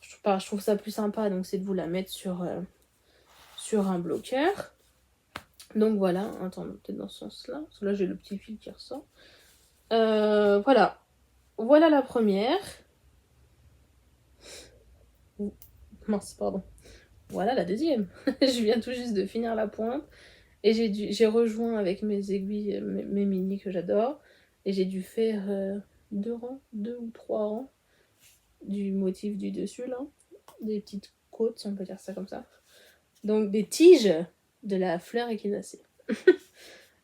Je trouve ça plus sympa, donc c'est de vous la mettre sur un bloqueur. Donc voilà. Attends, peut-être dans ce sens-là. Parce que là, j'ai le petit fil qui ressort. Voilà. Voilà la première. Mince, pardon. Voilà la deuxième. Je viens tout juste de finir la pointe. Et j'ai rejoint avec mes aiguilles, mes mini que j'adore. Et j'ai dû faire 2 ou 3 rangs du motif du dessus, là. Des petites côtes, si on peut dire ça comme ça. Donc des tiges de la fleur équinacée.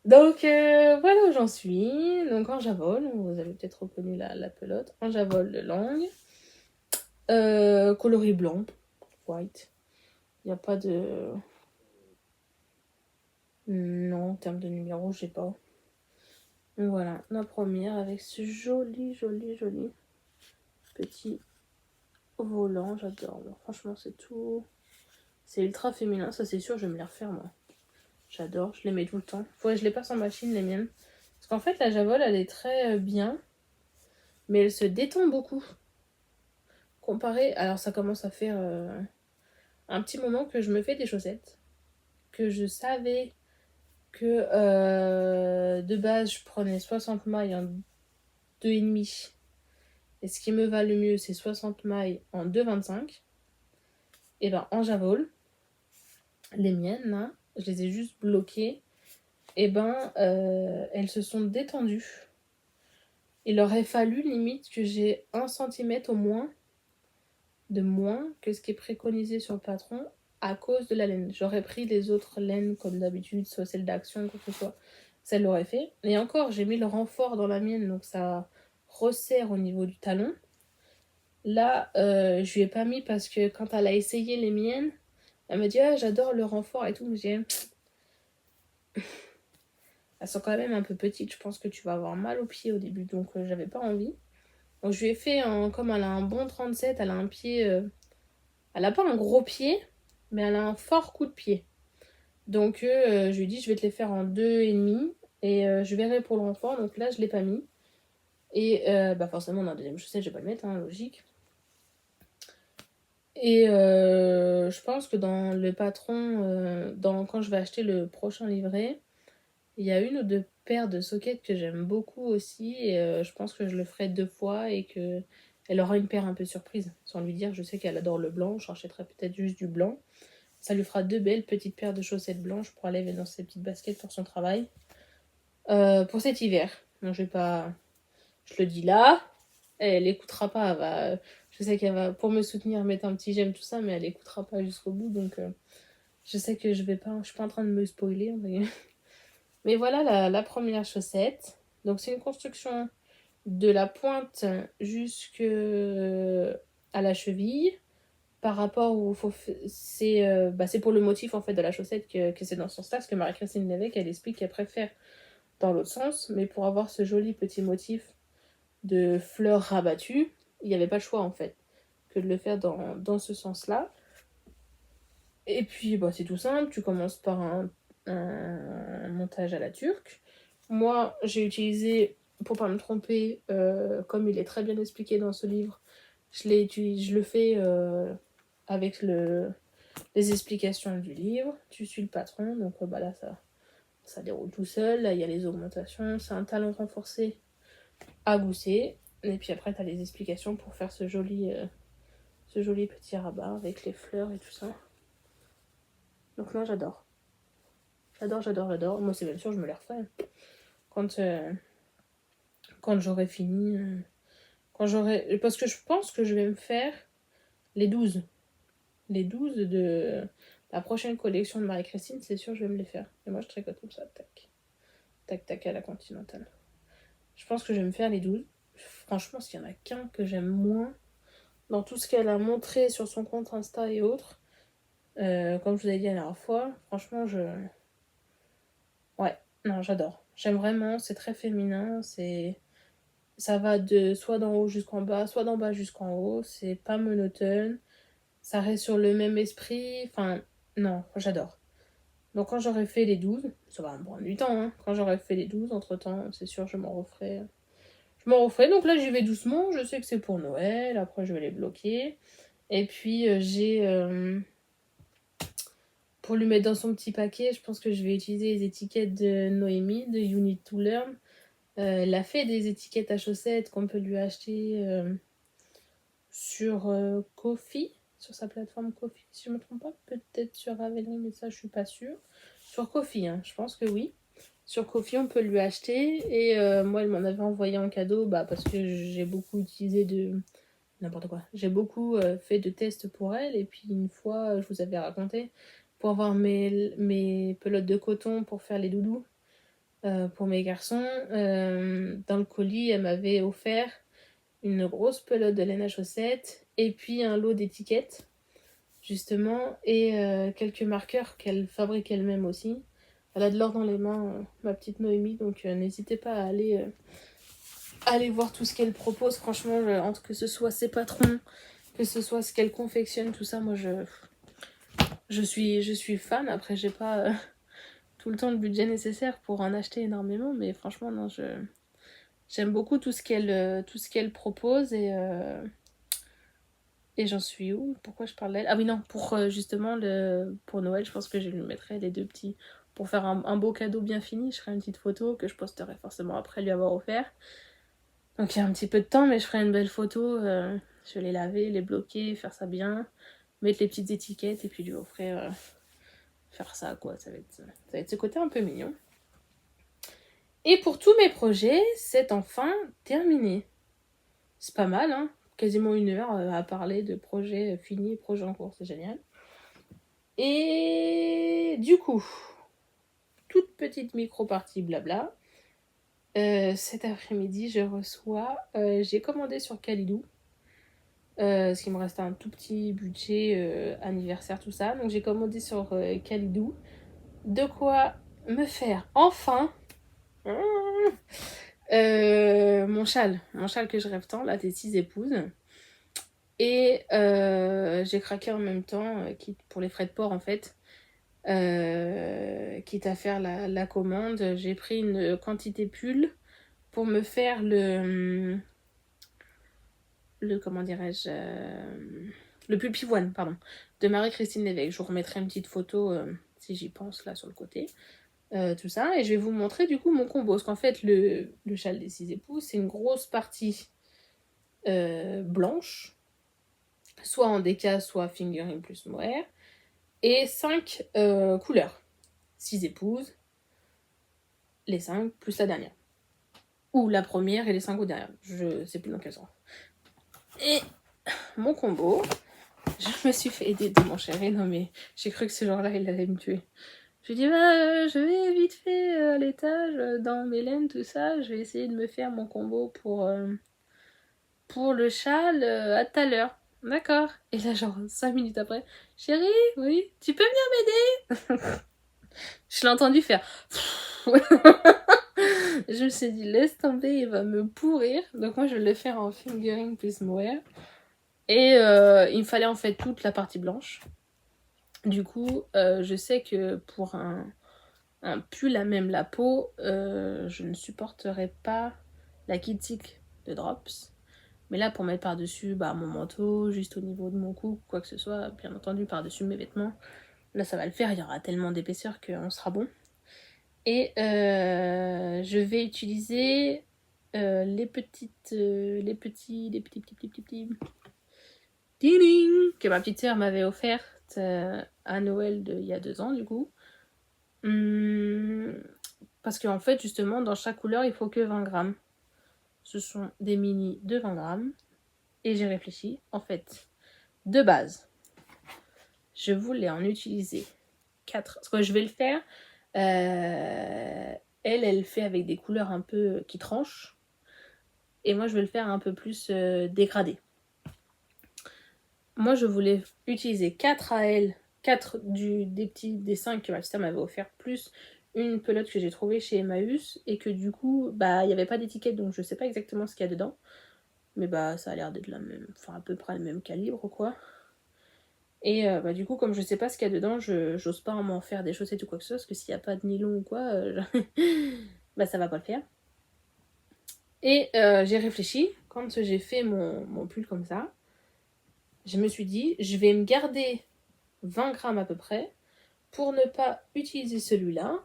Donc voilà où j'en suis. Donc en javole, vous avez peut-être reconnu la pelote. En javole de langue. Coloris blanc, white. Il n'y a pas de... Non, en termes de numéro, je sais pas. Donc voilà, la première avec ce joli petit volant. J'adore. Franchement, c'est tout... C'est ultra féminin, ça c'est sûr, je vais me les refaire moi. J'adore, je les mets tout le temps. Faudrait que je les passe en machine, les miennes. Parce qu'en fait, la javole, elle est très bien. Mais elle se détend beaucoup. Comparé... Alors ça commence à faire un petit moment que je me fais des chaussettes. Que je savais que de base, je prenais 60 mailles en 2,5. Et ce qui me va le mieux, c'est 60 mailles en 2,25. Et ben en javole, les miennes, là, je les ai juste bloquées. Et ben elles se sont détendues. Il aurait fallu limite que j'ai 1 centimètre au moins de moins que ce qui est préconisé sur le patron à cause de la laine. J'aurais pris les autres laines comme d'habitude, soit celle d'Action, quoi que ce soit. Ça l'aurait fait. Et encore, j'ai mis le renfort dans la mienne, donc ça resserre au niveau du talon. Là, je lui ai pas mis parce que quand elle a essayé les miennes, elle me dit ah j'adore le renfort et tout. Je me dis elles sont quand même un peu petites, je pense que tu vas avoir mal aux pieds au début, donc j'avais pas envie. Donc je lui ai fait, comme elle a un bon 37, elle a un pied... elle a pas un gros pied, mais elle a un fort coup de pied. Donc je lui ai dit je vais te les faire en 2,5 et je verrai pour le renfort. Donc là je l'ai pas mis. Et bah forcément dans la deuxième chaussette je vais pas le mettre, hein, logique. Et je pense que dans le patron, quand je vais acheter le prochain livret, il y a 1 ou 2 paires de sockets que j'aime beaucoup aussi. Et je pense que je le ferai 2 fois et que elle aura une paire un peu surprise. Sans lui dire, je sais qu'elle adore le blanc, je rachèterai peut-être juste du blanc. Ça lui fera 2 belles petites paires de chaussettes blanches pour aller dans ses petites baskets pour son travail. Pour cet hiver. Donc je le dis là. Elle écoutera pas. Je sais qu'elle va, pour me soutenir, mettre un petit j'aime, tout ça, mais elle écoutera pas jusqu'au bout. Donc je sais que je suis pas en train de me spoiler. Mais voilà la première chaussette. Donc c'est une construction de la pointe jusqu'à la cheville. Par rapport au c'est pour le motif en fait de la chaussette que c'est dans ce sens-là, parce que Marie-Christine Lévesque, elle explique qu'elle préfère dans l'autre sens, mais pour avoir ce joli petit motif de fleurs rabattues, il n'y avait pas le choix en fait que de le faire dans ce sens-là. Et puis c'est tout simple, tu commences par un montage à la turque. Moi j'ai utilisé, pour pas me tromper, comme il est très bien expliqué dans ce livre, je le fais avec les explications du livre. Tu suis le patron, donc là ça déroule tout seul. Là il y a les augmentations, c'est un talon renforcé à gousset. Et puis après t'as les explications pour faire ce joli petit rabat avec les fleurs et tout ça. Donc non, j'adore. J'adore. Moi c'est bien sûr, je me les refais. Quand j'aurai fini. Parce que je pense que je vais me faire les 12. Les 12 de la prochaine collection de Marie-Christine, c'est sûr, je vais me les faire. Et moi, je tricote comme ça, tac. Tac, tac, à la Continentale. Je pense que je vais me faire les 12. Franchement, s'il y en a qu'un que j'aime moins, dans tout ce qu'elle a montré sur son compte Insta et autres, comme je vous ai dit la dernière fois, franchement, ouais, non, j'adore. J'aime vraiment, c'est très féminin, ça va de soit d'en haut jusqu'en bas, soit d'en bas jusqu'en haut, c'est pas monotone, ça reste sur le même esprit, enfin, non, j'adore. Donc quand j'aurai fait les 12, ça va me prendre du temps, hein. Quand j'aurai fait les 12, entre-temps, c'est sûr, je m'en referai. Donc là, j'y vais doucement, je sais que c'est pour Noël, après je vais les bloquer. Et puis pour lui mettre dans son petit paquet, je pense que je vais utiliser les étiquettes de Noémie, de You Need to Learn. Elle a fait des étiquettes à chaussettes qu'on peut lui acheter sur Ko-fi, sur sa plateforme Ko-fi, si je me trompe pas. Peut-être sur Ravelry, mais ça, je suis pas sûre. Sur Ko-fi, hein, je pense que oui. Sur Ko-fi, on peut lui acheter. Et moi, elle m'en avait envoyé en cadeau parce que j'ai beaucoup utilisé n'importe quoi. J'ai beaucoup fait de tests pour elle. Et puis, une fois, je vous avais raconté, pour avoir mes pelotes de coton pour faire les doudous pour mes garçons, dans le colis, elle m'avait offert une grosse pelote de laine à chaussettes et puis un lot d'étiquettes, justement, et quelques marqueurs qu'elle fabrique elle-même aussi. Elle a de l'or dans les mains, ma petite Noémie, donc n'hésitez pas à aller voir tout ce qu'elle propose. Franchement, entre que ce soit ses patrons, que ce soit ce qu'elle confectionne, tout ça, moi je suis fan. Après, j'ai pas tout le temps le budget nécessaire pour en acheter énormément, mais franchement, non, j'aime beaucoup tout ce qu'elle propose et j'en suis où? Pourquoi je parle d'elle? Ah oui, non, pour justement, pour Noël, je pense que je lui mettrai les 2 petits. Pour faire un beau cadeau bien fini, je ferai une petite photo que je posterai forcément après lui avoir offert. Donc il y a un petit peu de temps, mais je ferai une belle photo. Je vais les laver, les bloquer, faire ça bien, mettre les petites étiquettes et puis lui offrir faire ça, quoi. Ça va être ce côté un peu mignon. Et pour tous mes projets, c'est enfin terminé. C'est pas mal, hein. Quasiment 1 heure à parler de projets finis et projets en cours, c'est génial. Et du coup, toute petite micro-partie blabla. Cet après-midi, j'ai commandé sur Kalidou, parce qu'il me restait un tout petit budget anniversaire, tout ça. Donc j'ai commandé sur Kalidou de quoi me faire enfin mon châle que je rêve tant, là, des 6 épouses. Et j'ai craqué en même temps, quitte pour les frais de port en fait. Quitte à faire la commande, j'ai pris une quantité pull pour me faire le comment dirais-je, le pull pivoine, pardon, de Marie-Christine Lévesque. Je vous remettrai une petite photo si j'y pense là sur le côté. Tout ça, et je vais vous montrer du coup mon combo, parce qu'en fait le châle des 6 épouses, c'est une grosse partie blanche, soit en déca, soit fingering plus mohair, et 5 couleurs. 6 épouses, les 5 plus la dernière. Ou la première et les 5 autres derrière. Je sais plus dans quel sens. Et mon combo, je me suis fait aider de mon chéri. Non mais j'ai cru que ce jour-là, il allait me tuer. Je lui ai dit, je vais vite fait à l'étage, dans mes laines, tout ça. Je vais essayer de me faire mon combo pour le châle à tout à l'heure. D'accord. Et là, genre, 5 minutes après, chérie, oui, tu peux venir m'aider? Je l'ai entendu faire. Je me suis dit, laisse tomber, il va me pourrir. Donc moi, je vais le faire en fingering plus mohair. Et il me fallait en fait toute la partie blanche. Du coup, je sais que pour un pull à même la peau, je ne supporterai pas la kittique de Drops. Mais là, pour mettre par-dessus mon manteau, juste au niveau de mon cou, quoi que ce soit, bien entendu, par-dessus mes vêtements, là, ça va le faire. Il y aura tellement d'épaisseur qu'on sera bon. Et je vais utiliser les petits ding que ma petite sœur m'avait offertes à Noël il y a 2 ans, du coup. Parce qu'en fait, justement, dans chaque couleur, il faut que 20 grammes. Ce sont des mini de 20 grammes. Et j'ai réfléchi. En fait, de base, je voulais en utiliser 4. Parce que je vais le faire. Elle fait avec des couleurs un peu qui tranchent. Et moi, je vais le faire un peu plus dégradé. Moi, je voulais utiliser 4 à elle. 4 des 5 que ma sœur m'avait offert, plus une pelote que j'ai trouvée chez Emmaüs. Et que du coup, il n'y avait pas d'étiquette, donc je sais pas exactement ce qu'il y a dedans. Mais ça a l'air d'être la même, enfin à peu près le même calibre, quoi. Et du coup, comme je sais pas ce qu'il y a dedans, j'ose pas m'en faire des chaussettes ou quoi que ce soit, parce que s'il y a pas de nylon ou quoi, ça va pas le faire. Et j'ai réfléchi, quand j'ai fait mon pull comme ça, je me suis dit, je vais me garder 20 grammes à peu près, pour ne pas utiliser celui-là,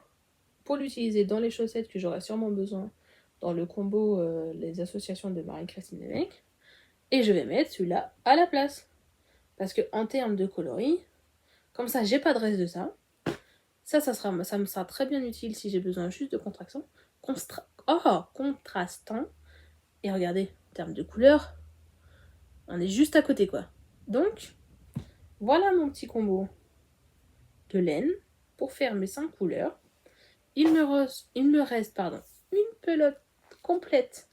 pour l'utiliser dans les chaussettes que j'aurais sûrement besoin dans le combo les associations de Marie-Christine Lévesque, et je vais mettre celui-là à la place. Parce que en termes de coloris, comme ça j'ai pas de reste de ça. Ça me sera très bien utile si j'ai besoin juste de contraction. Contrastant. Et regardez, en termes de couleur, on est juste à côté quoi. Donc, voilà mon petit combo de laine pour faire mes 5 couleurs. Il me reste une pelote complète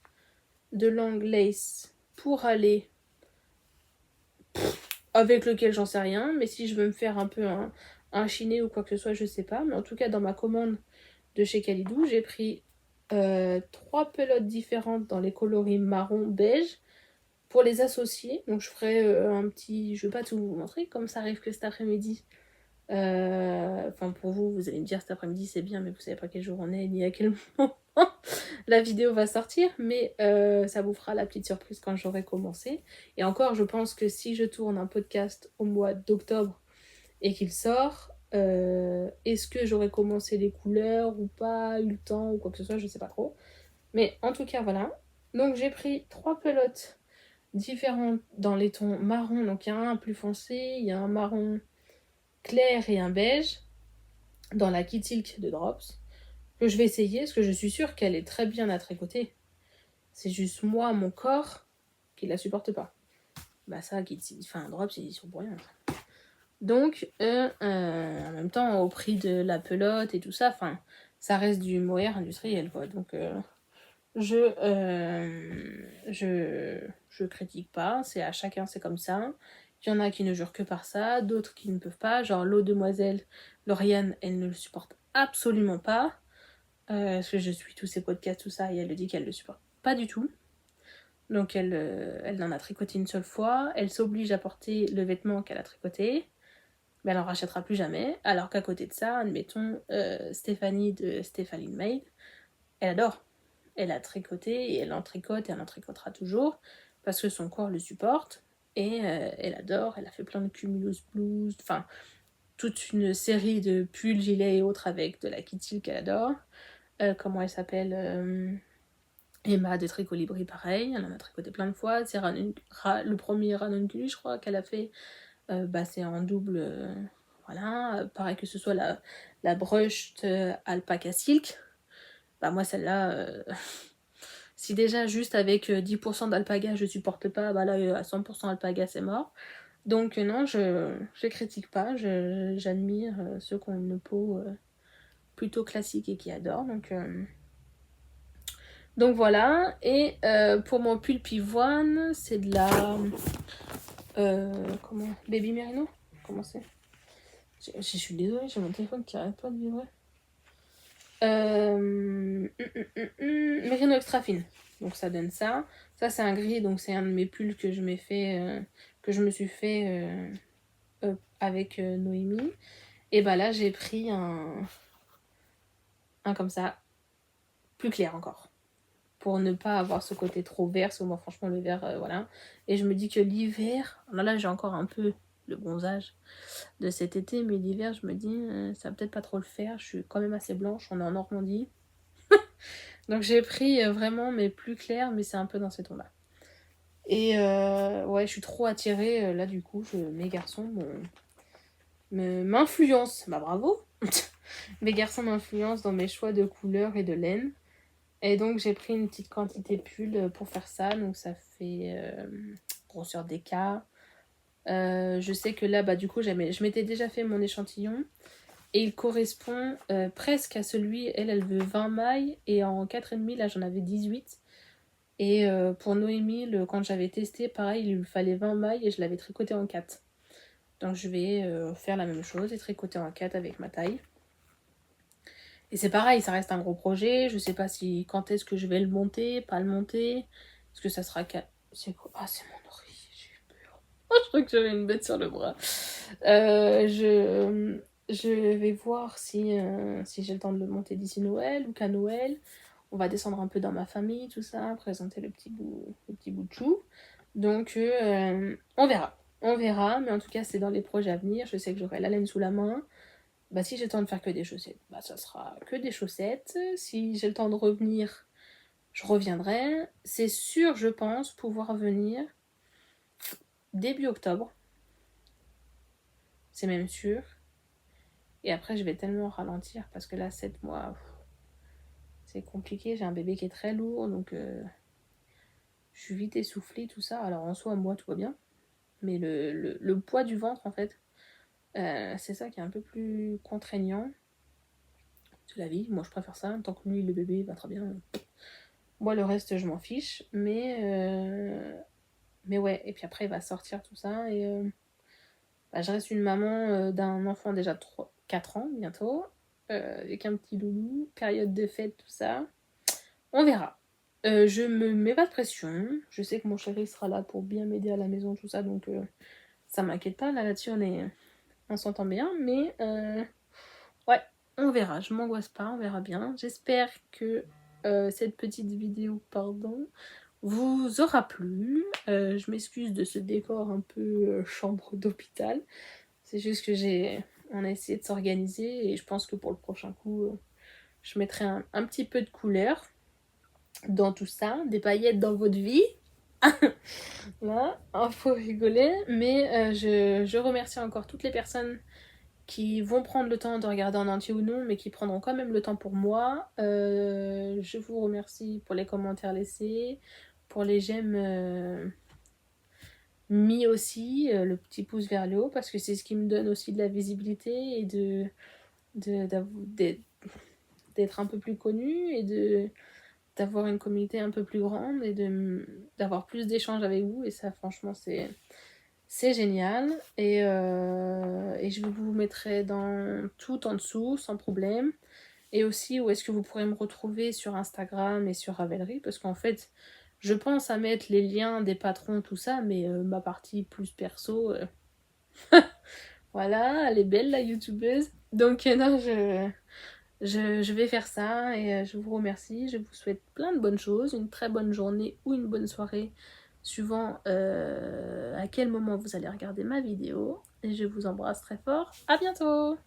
de long lace pour aller avec lequel j'en sais rien, mais si je veux me faire un peu un chiné ou quoi que ce soit, je sais pas. Mais en tout cas, dans ma commande de chez Kalidou, j'ai pris 3 pelotes différentes dans les coloris marron, beige, pour les associer. Donc je ferai un petit... Je vais pas tout vous montrer, comme ça arrive que cet après-midi. Enfin, pour vous, vous allez me dire cet après-midi c'est bien, mais vous savez pas quel jour on est, ni à quel moment la vidéo va sortir, mais ça vous fera la petite surprise quand j'aurai commencé. Et encore, je pense que si je tourne un podcast au mois d'octobre et qu'il sort, est-ce que j'aurais commencé les couleurs ou pas, eu le temps ou quoi que ce soit, je sais pas trop. Mais en tout cas, voilà. Donc j'ai pris 3 pelotes différentes dans les tons marron. Donc il y a un plus foncé, il y a un marron clair et un beige dans la Kid Silk de Drops, que je vais essayer parce que je suis sûre qu'elle est très bien à tricoter. C'est juste moi, mon corps, qui la supporte pas. Ça, Drops, ils y sont pour rien. Donc, en même temps, au prix de la pelote et tout ça, ça reste du mohair industriel, quoi. Donc, je critique pas, c'est à chacun, c'est comme ça. Il y en a qui ne jurent que par ça, d'autres qui ne peuvent pas. Genre l'eau demoiselle, Lauriane, elle ne le supporte absolument pas. Parce que je suis tous ses podcasts, tout ça, et elle le dit qu'elle le supporte pas du tout. Donc elle n'en a tricoté une seule fois. Elle s'oblige à porter le vêtement qu'elle a tricoté. Mais elle en rachètera plus jamais. Alors qu'à côté de ça, admettons, Stéphanie de Stéphanie Mail, elle adore. Elle a tricoté et elle en tricote et elle en tricotera toujours parce que son corps le supporte et elle adore. Elle a fait plein de cumulus blues, enfin toute une série de pulls, gilets et autres avec de la kitty qu'elle adore. Comment elle s'appelle Emma de Tricolibri, pareil, elle en a tricoté plein de fois. C'est le premier Ranunculus, je crois, qu'elle a fait. C'est en double, Voilà, pareil que ce soit la brushed alpaca silk. Bah moi celle-là, si déjà juste avec 10% d'alpaga je supporte pas, bah là à 100% alpaga c'est mort. Donc non, je critique pas, j'admire ceux qui ont une peau plutôt classique et qui adorent. Donc voilà, et pour mon pull pivoine, c'est de la... comment Baby Merino. Comment c'est? Je suis désolée, j'ai mon téléphone qui arrête pas de vibrer. Merino extra fine. Donc ça donne ça. Ça c'est un gris, donc c'est un de mes pulls que je me suis fait avec Noémie. Et bah là j'ai pris un comme ça, plus clair encore. Pour ne pas avoir ce côté trop vert, parce que moi franchement le vert, voilà. Et je me dis que l'hiver, là j'ai encore un peu le bronzage de cet été, mais l'hiver je me dis ça va peut-être pas trop le faire, je suis quand même assez blanche, on est en Normandie. Donc j'ai pris vraiment mes plus clairs, mais c'est un peu dans ces tons-là. Et ouais, je suis trop attirée, là du coup, mes garçons m'influencent, bah bravo. Mes garçons m'influencent dans mes choix de couleurs et de laine. Et donc j'ai pris une petite quantité de pull pour faire ça, donc ça fait grosseur DK. Je sais que là, bah du coup, je m'étais déjà fait mon échantillon. Et il correspond presque à celui, elle veut 20 mailles, et en 4,5, là j'en avais 18. Et pour Noémie, quand j'avais testé, pareil, il lui fallait 20 mailles et je l'avais tricoté en 4. Donc je vais faire la même chose et tricoter en 4 avec ma taille. Et c'est pareil, ça reste un gros projet. Je sais pas quand est-ce que je vais le monter, pas le monter. Est-ce que ça sera... C'est quoi? Ah, c'est mon oreille, j'ai eu peur. Oh, je crois que j'avais une bête sur le bras. Je vais voir si j'ai le temps de le monter d'ici Noël ou qu'à Noël. On va descendre un peu dans ma famille, tout ça, présenter le petit bout de chou. Donc, on verra. On verra, mais en tout cas, c'est dans les projets à venir. Je sais que j'aurai la laine sous la main. Bah, si j'ai le temps de faire que des chaussettes, bah, ça sera que des chaussettes. Si j'ai le temps de revenir, je reviendrai. C'est sûr, je pense, pouvoir venir début octobre. C'est même sûr. Et après, je vais tellement ralentir parce que là, 7 mois, c'est compliqué. J'ai un bébé qui est très lourd, donc je suis vite essoufflée, tout ça. Alors en soi, moi, tout va bien. Mais le poids du ventre, en fait, c'est ça qui est un peu plus contraignant. C'est la vie, moi je préfère ça. Tant que lui, le bébé, va très bien. Moi, le reste, je m'en fiche. Mais ouais, et puis après, il va sortir tout ça. Et bah, je reste une maman d'un enfant déjà 4 ans bientôt. Avec un petit loulou, période de fête, tout ça. On verra. Je me mets pas de pression. Je sais que mon chéri sera là pour bien m'aider à la maison, tout ça. Donc ça m'inquiète pas. Là-dessus, on s'entend bien. Mais ouais, on verra. Je m'angoisse pas, on verra bien. J'espère que cette petite vidéo, vous aura plu. Je m'excuse de ce décor un peu chambre d'hôpital. C'est juste que on a essayé de s'organiser et je pense que pour le prochain coup, je mettrai un petit peu de couleur dans tout ça, des paillettes dans votre vie. Là, faut rigoler. Mais je remercie encore toutes les personnes qui vont prendre le temps de regarder en entier ou non, mais qui prendront quand même le temps pour moi. Je vous remercie pour les commentaires laissés, pour les j'aime mis aussi, le petit pouce vers le haut, parce que c'est ce qui me donne aussi de la visibilité et d'être un peu plus connue et d'avoir une communauté un peu plus grande et d'avoir plus d'échanges avec vous. Et ça, franchement, c'est génial. Et je vous mettrai tout en dessous, sans problème. Et aussi, où est-ce que vous pourrez me retrouver sur Instagram et sur Ravelry. Parce qu'en fait, je pense à mettre les liens des patrons, tout ça. Mais ma partie plus perso... voilà, elle est belle, la youtubeuse. Donc non, je vais faire ça. Et je vous remercie. Je vous souhaite plein de bonnes choses. Une très bonne journée ou une bonne soirée, suivant à quel moment vous allez regarder ma vidéo. Et je vous embrasse très fort. À bientôt!